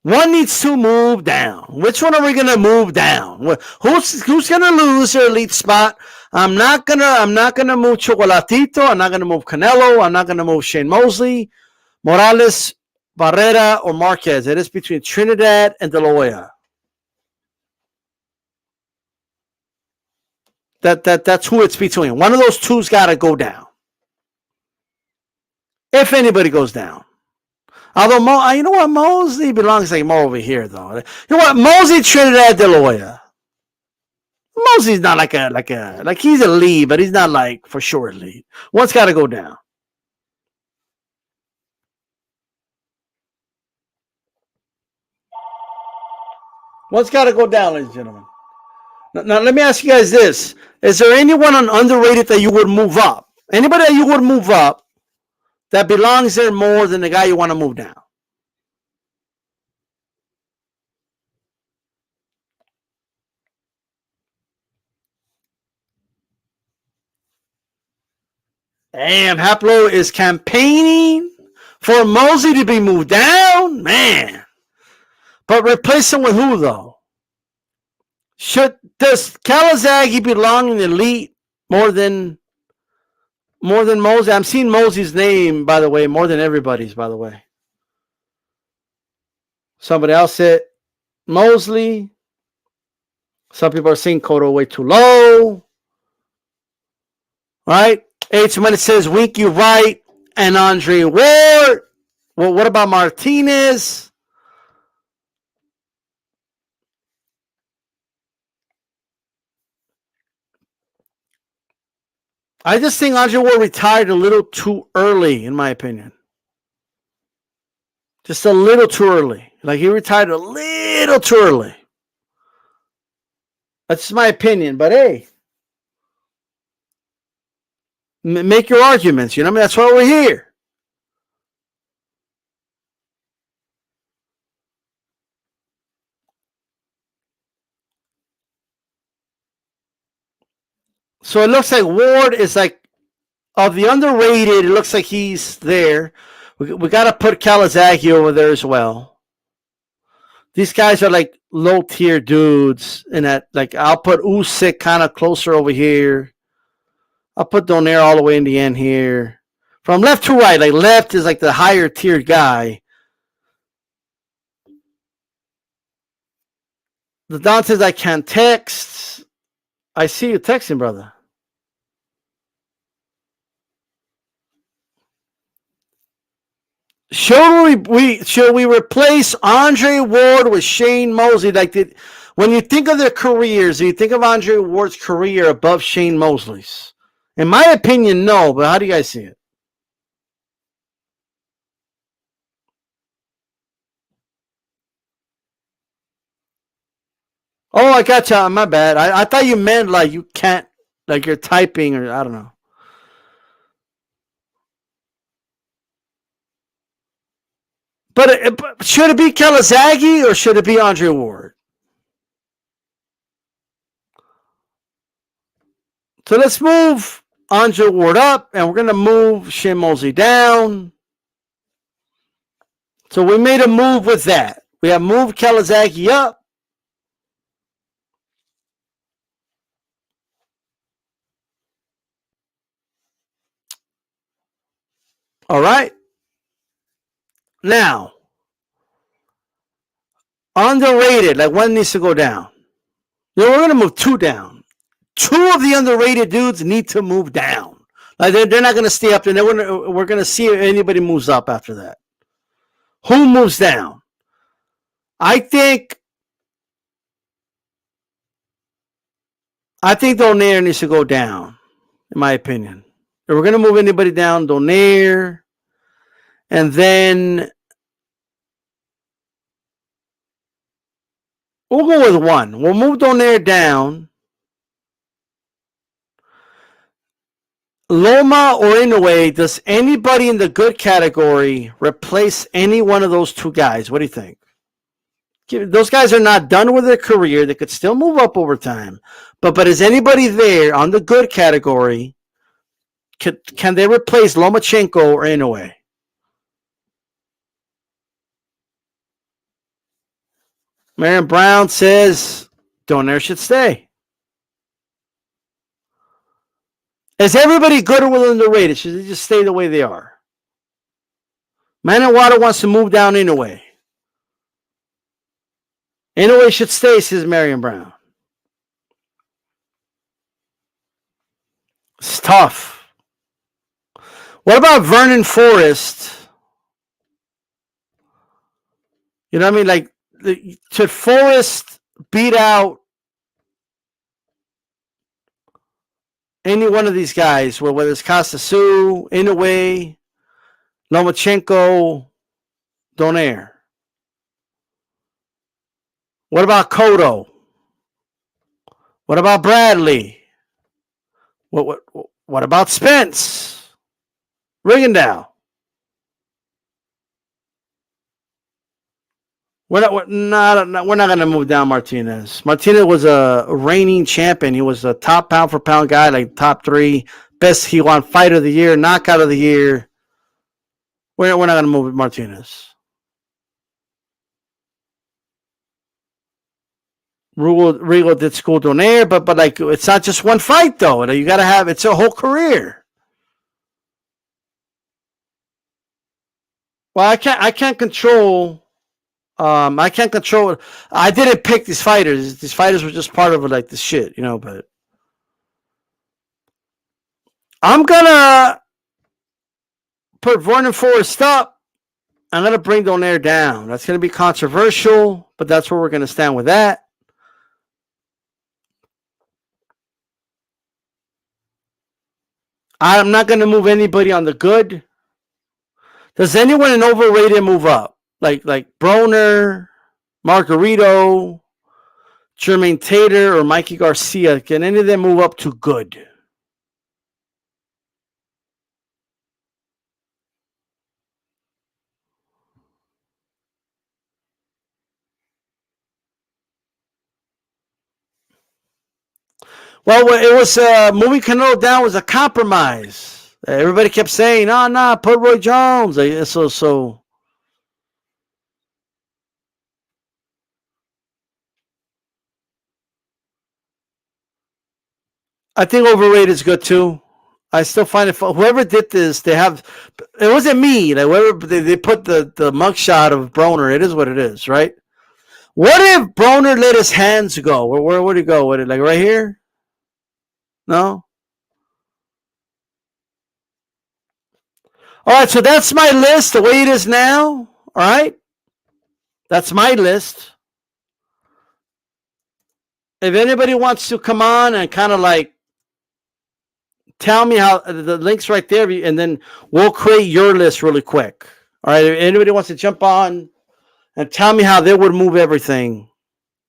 One needs to move down. Which one are we gonna move down? Who's gonna lose their elite spot? I'm not gonna move Chocolatito. I'm not gonna move Canelo. I'm not gonna move Shane Mosley, Morales, Barrera, or Marquez. It is between Trinidad and De La Hoya. That's who it's between. One of those two's gotta go down. If anybody goes down. Although, you know what? Mosley belongs like more over here, though. You know what? Mosley, Trinidad, De La Hoya. Mosley's not like he's a lead, but he's not like for sure a lead. One's got to go down. One's got to go down, ladies and gentlemen. Now, let me ask you guys this. Is there anyone on underrated that you would move up? Anybody that you would move up that belongs there more than the guy you want to move down? Damn, Haplo is campaigning for Mosley to be moved down? Man. But replace him with who, though? Does Calazaghe belong in the elite more than Mosley? I'm seeing Mosley's name, by the way, more than everybody's, by the way. Somebody else said Mosley. Some people are saying Koto way too low. Right? H Money says Winky Wright and Andre Ward. Well, what about Martinez? I just think Andre Ward retired a little too early, in my opinion. Just a little too early. Like he retired a little too early. That's my opinion. But hey, make your arguments. You know what I mean? That's why we're here. So it looks like Ward is like, of the underrated, it looks like he's there. We got to put Calazaghe over there as well. These guys are like low tier dudes. And that, like, I'll put Usyk kind of closer over here. I'll put Donaire all the way in the end here. From left to right, like left is like the higher tier guy. The Don says I can't text. I see you texting, brother. Should we replace Andre Ward with Shane Mosley? Like, when you think of their careers, do you think of Andre Ward's career above Shane Mosley's? In my opinion, no. But how do you guys see it? Oh, I got you. My bad. I thought you meant like you can't, like you're typing or I don't know. But should it be Calazaghe or should it be Andre Ward? So let's move Andre Ward up, and we're going to move Shane Mosley down. So we made a move with that. We have moved Calazaghe up. All right. Now, underrated, like one needs to go down. You know, we're going to move 2 down. 2 of the underrated dudes need to move down. Like they're not going to stay up there. We're going to see if anybody moves up after that. Who moves down? I think Donaire needs to go down. in my opinion. If we're going to move anybody down, Donaire. And then we'll go with one. We'll move Donaire down. Loma or Inoue, does anybody in the good category replace any one of those two guys? What do you think? Those guys are not done with their career. They could still move up over time. But is anybody there on the good category? Can they replace Lomachenko or Inoue? Marion Brown says Donaire should stay. Is everybody good or within the rated? Should they just stay the way they are? Manawata wants to move down Inoue. Inoue should stay, says Marion Brown. It's tough. What about Vernon Forrest? You know what I mean? Like, should Forrest beat out any one of these guys, whether it's Castasu, Inoue, Lomachenko, Donaire? What about Koto? What about Bradley? What about Spence? Rigondeaux? We're not going to move down Martinez. Martinez was a reigning champion. He was a top pound for pound guy, like top 3, best. He won fight of the year, knockout of the year. We're not going to move Martinez. Rigo did school Donaire, but like it's not just one fight though. You got to have it's a whole career. Well, I can't control. I can't control. I didn't pick these fighters. These fighters were just part of it, like this shit, you know. But I'm gonna put Vernon Forrest up. I'm gonna bring Donaire down. That's gonna be controversial, but that's where we're gonna stand with that. I'm not going to move anybody on the good. Does anyone in overrated move up? Like Broner, Margarito, Jermaine Tater, or Mikey Garcia? Can any of them move up to good? Well, it was moving Canelo down was a compromise. Everybody kept saying, "No, put Roy Jones." So. I think overrated is good too. I still find it. Whoever did this, they have. It wasn't me. Like whoever they put the mugshot of Broner. It is what it is, right? What if Broner let his hands go? Where would he go? Would it like right here? No. All right, so that's my list the way it is now. All right, that's my list. If anybody wants to come on and kind of like tell me how the link's right there, and then we'll create your list really quick. All right, if anybody wants to jump on and tell me how they would move everything,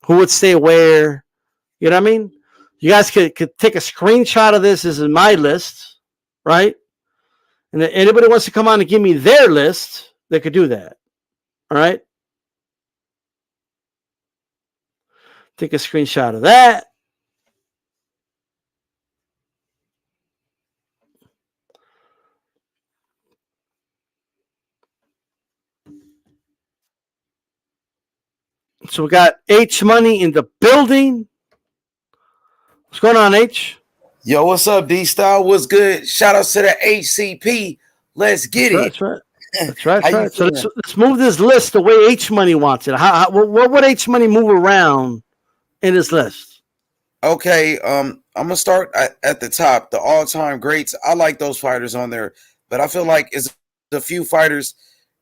who would stay where, you know what I mean? You guys could take a screenshot of this. This is my list, right? And if anybody wants to come on and give me their list, they could do that. All right? Take a screenshot of that. So we got H Money in the building. What's going on, H? Yo, what's up, D-Style? What's good? Shout out to the HCP. Let's get it. That's right. That's right. So let's move this list the way H Money wants it. What would H Money move around in this list? Okay, I'm gonna start at the top. The all-time greats. I like those fighters on there, but I feel like it's a few fighters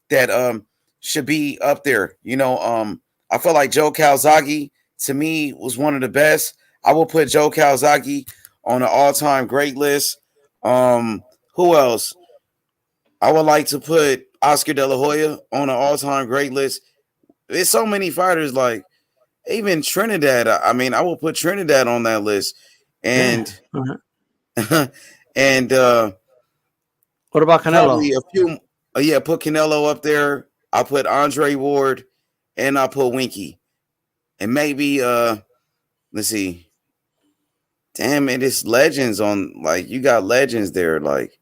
that should be up there. You know, I feel like Joe Calzaghe to me was one of the best. I will put Joe Calzaghe on an all-time great list. Who else? I would like to put Oscar De La Hoya on an all-time great list. There's so many fighters, like even Trinidad. I mean, I will put Trinidad on that list, Yeah. and Uh-huh. and What about probably Canelo? a few. Yeah, put Canelo up there. I'll put Andre Ward, and I'll put Winky, and maybe let's see. Damn it, it's legends on. Like you got legends there. Like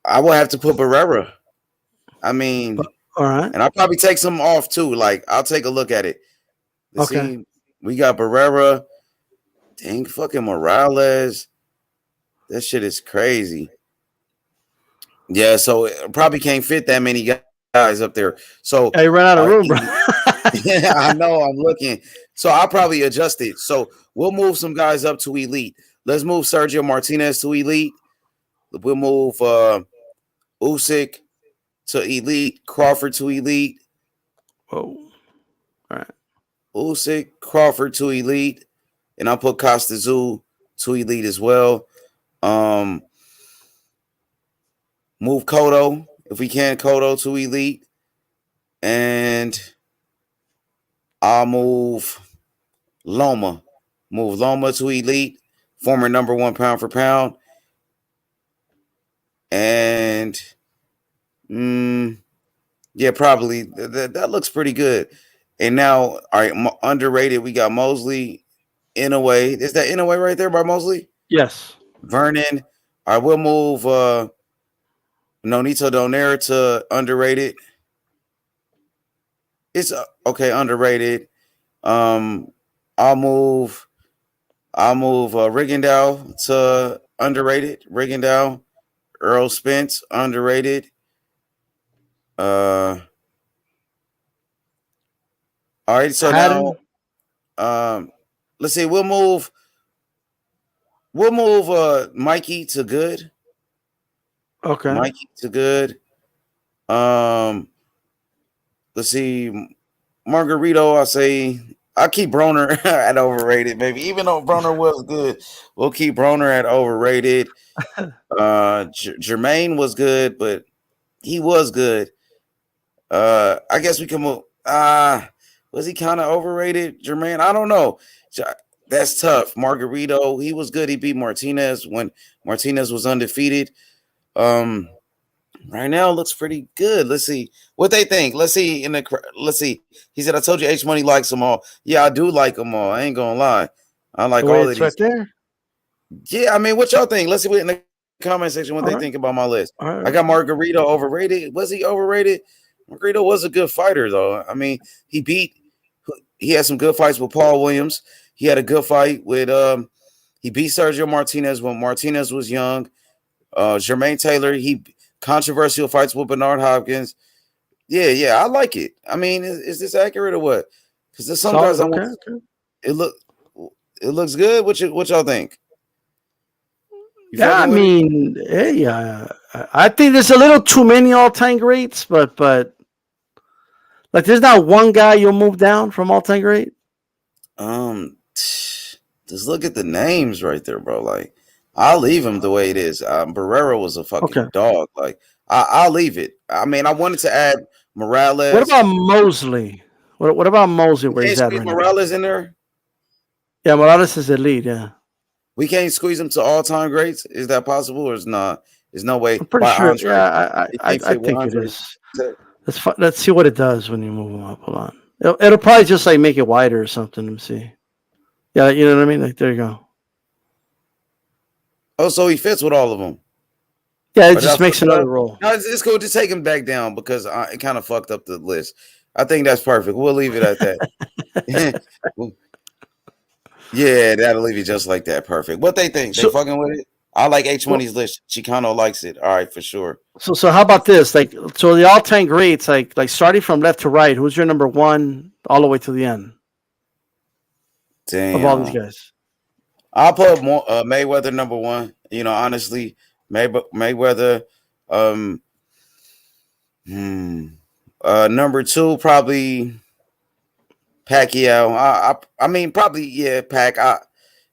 I will have to put Barrera. I mean, All right. and I'll probably take some off too. Like I'll take a look at it. Let's Okay. see. We got Barrera. Dang, fucking Morales. That shit is crazy. Yeah, so it probably can't fit that many guys up there. So, Yeah, you ran out of room, bro. yeah, I know. I'm looking. So I'll probably adjust it. So we'll move some guys up to elite. Let's move Sergio Martinez to elite. We'll move Usyk to elite. Crawford to elite. Whoa. All right. Usyk, Crawford to elite, and I'll put Costa Zoo to elite as well. Move Koto if we can. Koto to elite, and I'll move Loma. Move Loma to elite, former number one pound for pound, and yeah, probably that looks pretty good. And now, all right, underrated. We got Mosley, Inouye. Is that Inouye right there by Mosley? Yes. Vernon. I will move Nonito Donaire to underrated. It's okay, underrated. Um, I'll move Rigondeaux to underrated. Rigondeaux, Earl Spence underrated. All right, so Haddon. now let's see. We'll move Mikey to good. Okay. Mikey to good. Um, let's see. Margarito, I say I'll keep Broner at overrated, maybe. Even though Broner was good, we'll keep Broner at overrated. Jermaine was good, but he was good. I guess we can move. Was he kind of overrated, Jermaine? I don't know. That's tough. Margarito, he was good. He beat Martinez when Martinez was undefeated. Right now looks pretty good. Let's see what they think. Let's see let's see. He said, "I told you H Money likes them all." Yeah, I do like them all. I ain't gonna lie. I like The way all of it's right these. there. Yeah, I mean, what y'all think? Let's see what in the comment section what All they right. think about my list. All right. I got Margarito overrated. Was he overrated? Margarito was a good fighter though. I mean, he had some good fights with Paul Williams. He had a good fight with he beat Sergio Martinez when Martinez was young. Jermaine Taylor, he controversial fights with Bernard Hopkins. Yeah, I like it. I mean, is this accurate or what? Because there's some guys Solid. I Okay. want. Okay. It looks good. What y'all think? You Yeah, I fucking with it? mean, yeah, I think there's a little too many all-time greats, but like, there's not one guy you'll move down from all-time great. Just look at the names right there, bro. Like, I'll leave him the way it is. Barrera was a Okay. fucking dog. Like, I'll leave it. I mean, I wanted to add What Morales. about Mosley? What about Mosley? We Where can't he's at squeeze right now? Morales in there. Yeah, Morales is the lead. Yeah, We can't squeeze him to all-time greats. Is that possible, or is not? There's no way I'm pretty by sure. Andre. Yeah, He I can't fit what think it Andre is. said. Let's see what it does when you move them up. Hold on. It'll probably just like make it wider or something. Let me see. Yeah, you know what I mean. Like, there you go. Oh, so he fits with all of them. Yeah, it Or did I just fuck makes it another up? roll. No, it's cool. Just take him back down because it kind of fucked up the list. I think that's perfect. We'll leave it at that. Yeah, that'll leave it just like that. Perfect. What they think? They So, fucking with it? I like H well, Money's list. Chicano likes it. All right, for sure. so how about this? Like, so the all-time greats, like starting from left to right, who's your number one all the way to the end of all these Damn. guys? I'll put Mayweather number one. You know, honestly, Mayweather. Um, number two, probably Pacquiao. I mean, probably yeah,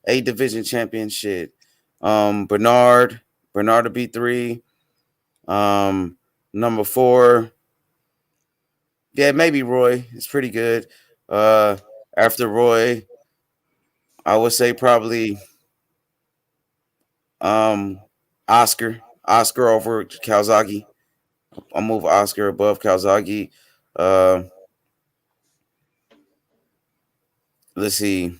a division champion shit. Bernard to be 3. Number 4. Yeah, maybe Roy. It's pretty good. After Roy, I would say probably Oscar over Calzaghe. I'll move Oscar above Calzaghe. Let's see.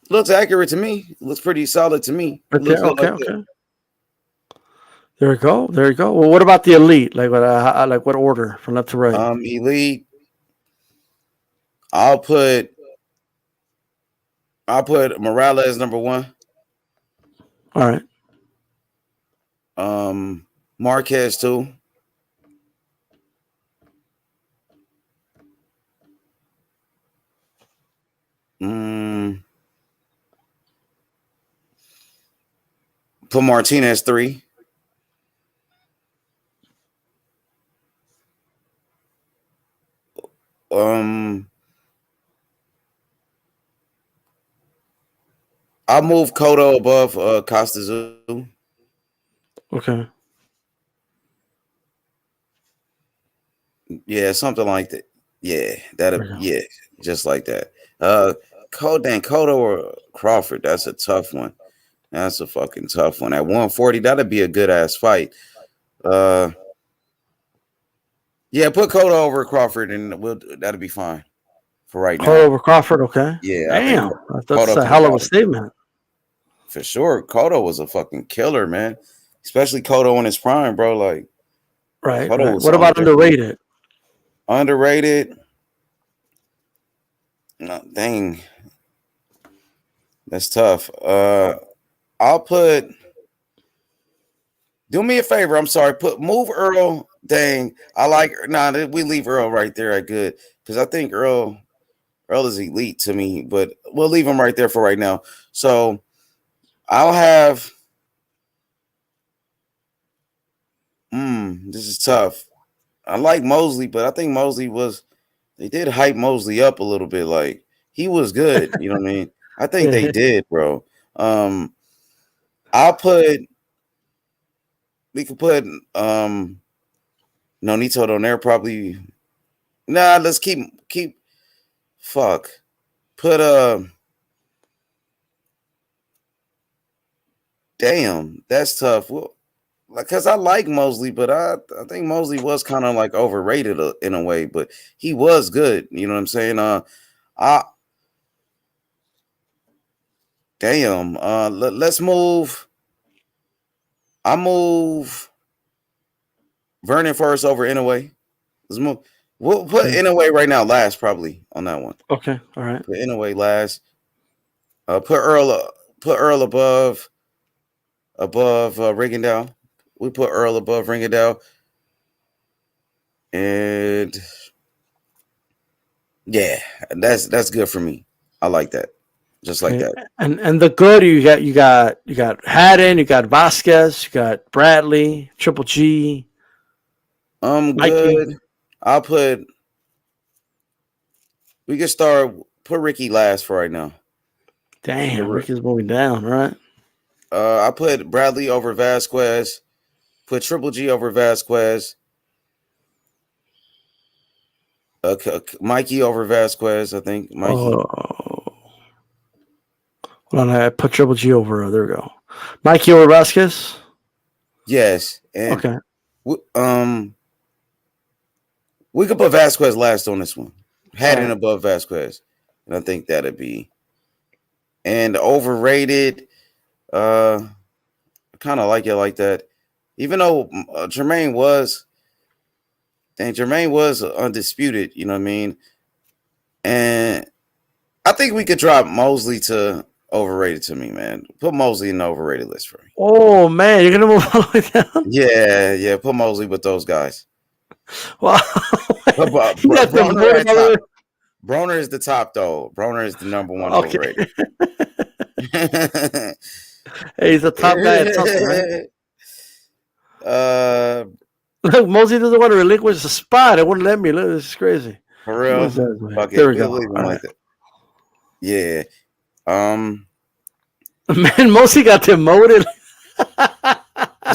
Looks accurate to me. Looks pretty solid to me. Okay. There we go. Well, what about the elite? Like what order from left to right? Elite. I'll put Morales number 1. All right. Marquez 2. Put Martinez 3. I'll move Koto above Costa Zoo. Okay. Yeah, something like that. Yeah, just like that. Koto or Crawford, that's a tough one. That's a fucking tough one. At 140, that'd be a good ass fight. Yeah, put Koto over Crawford, and that'll be fine for right now. Koto over Crawford, okay. Yeah, damn, that's a hell of a statement. For sure, Koto was a fucking killer, man. Especially Koto in his prime, bro. Like, right. What about underrated? Underrated. No, dang, that's tough. I'll put. Do me a favor. I'm sorry. Move Earl. Dang, I like. We leave Earl right there at good because I think Earl is elite to me. But we'll leave him right there for right now. So I'll have. This is tough. I like Mosley, but I think Mosley they did hype Mosley up a little bit. Like, he was good. You know what I mean? I think they did, bro. We could put Nonito Donaire probably. Nah, let's keep fuck. Put damn, that's tough. Well, because I like Mosley, but I think Mosley was kind of like overrated in a way, but he was good. You know what I'm saying? Let's move. I move Vernon first over Inouye. Let's move. We'll put Inouye right now last, probably on that one. Okay, all right. Put Inouye last. Put Earl above Rigondeaux. We put Earl above Rigondeaux. And yeah, that's good for me. I like that. Just like that. And the good you got Haddon, you got Vasquez, you got Bradley, Triple G. Mikey. Good. We can put Ricky last for right now. Damn, Ricky's moving down, right? I put Bradley over Vasquez. Put Triple G over Vasquez. Mikey over Vasquez, I think. Mikey. Hold on, I put Triple G over. There we go. Mikey over Vasquez? Yes. And okay. We could put Vasquez last on this one. Haddon above Vasquez. And I think that'd be. And overrated. I kind of like it like that. Even though Jermaine was undisputed, you know what I mean? And I think we could drop Mosley to overrated to me, man. Put Mosley in the overrated list for me. Oh, man. You're going to move all the way down? Yeah. Put Mosley with those guys. Wow. Broner is the top, though. Broner is the number one overrated. Hey, he's a top guy at something, right? Look, Mosley doesn't want to relinquish the spot. It wouldn't let me. Look, this is crazy. For real? There we go. Like that. Yeah. Um, Man, Mosley got demoted.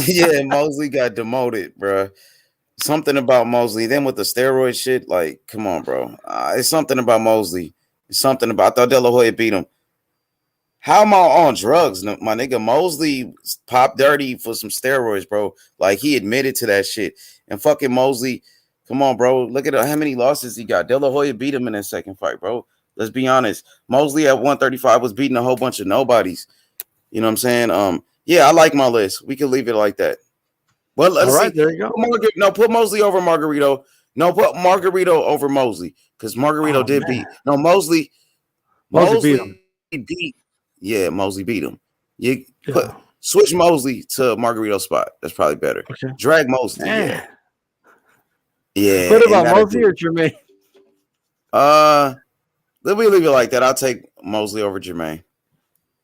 yeah, Mosley got demoted, bro. Something about Mosley. Then with the steroid shit, like, come on, bro. It's something about Mosley. It's something about. I thought De La Hoya beat him. How am I on drugs, my nigga? Mosley popped dirty for some steroids, bro. Like he admitted to that shit. And fucking Mosley, come on, bro. Look at how many losses he got. De La Hoya beat him in that second fight, bro. Let's be honest. Mosley at 135 was beating a whole bunch of nobodies. You know what I'm saying? Yeah, I like my list. We can leave it like that. Well, let's All right, see. there you go. Put Mosley over Margarito. No, put Margarito over Mosley because Margarito did man. beat. No, Mosley Mosley beat. Yeah, Mosley beat him. You switch Mosley to Margarito's spot. That's probably better. Okay. Drag Mosley. Man. Yeah. What about Mosley or Jermaine? Let me leave it like that. I'll take Mosley over Jermaine.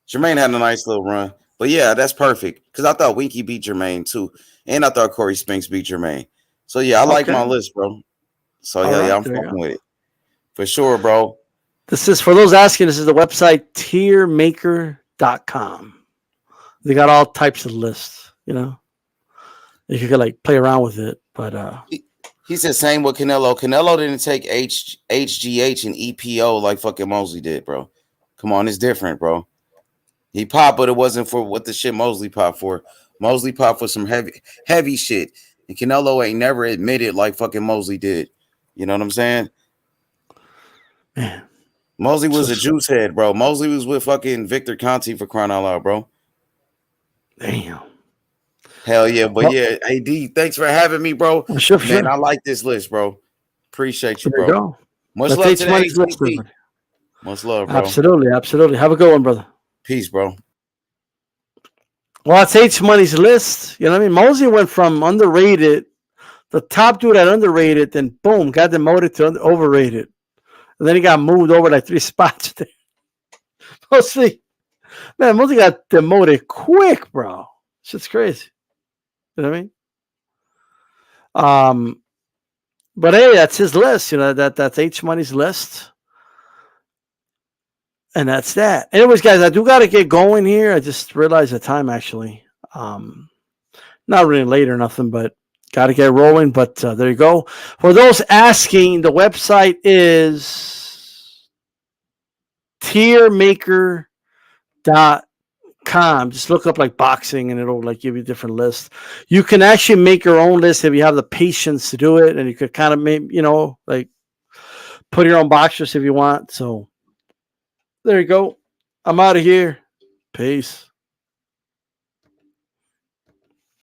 Jermaine had a nice little run. But yeah, that's perfect. Because I thought Winky beat Jermaine too. And I thought Corey Spinks beat Jermaine. So yeah, I like my list, bro. So yeah, I'm fucking with it. For sure, bro. This is, for those asking, this is the website tiermaker.com. They got all types of lists, you know. You could like play around with it, but he said same with Canelo. Canelo didn't take HGH and EPO like fucking Mosley did, bro. Come on, it's different, bro. He popped, but it wasn't for what the shit Mosley popped for. Mosley popped for some heavy shit. And Canelo ain't never admitted like fucking Mosley did. You know what I'm saying? Man. Mosley was a juice head, bro. Mosley was with fucking Victor Conti for crying out loud, bro. Damn. Hell yeah. But yeah, AD, thanks for having me, bro. Sure. I like this list, bro. Appreciate you, bro. There you go. Much love to the Much love, bro. Absolutely. Have a good one, brother. Peace, bro. Well, that's H Money's list. You know what I mean? Mosley went from underrated, the top dude at underrated, then boom, got demoted to overrated. And then he got moved over like 3 spots there. Mosley got demoted quick, bro. Shit's crazy. You know what I mean? But hey, that's his list. You know, that's H Money's list. And that's that. Anyways, guys, I do got to get going here. I just realized the time, actually. Not really late or nothing, but got to get rolling. But there you go. For those asking, the website is tiermaker.com. Just look up like boxing and it'll like give you different lists. You can actually make your own list if you have the patience to do it, and you could kind of make, you know, like put your own boxers if you want. So there you go. I'm out of here. Peace.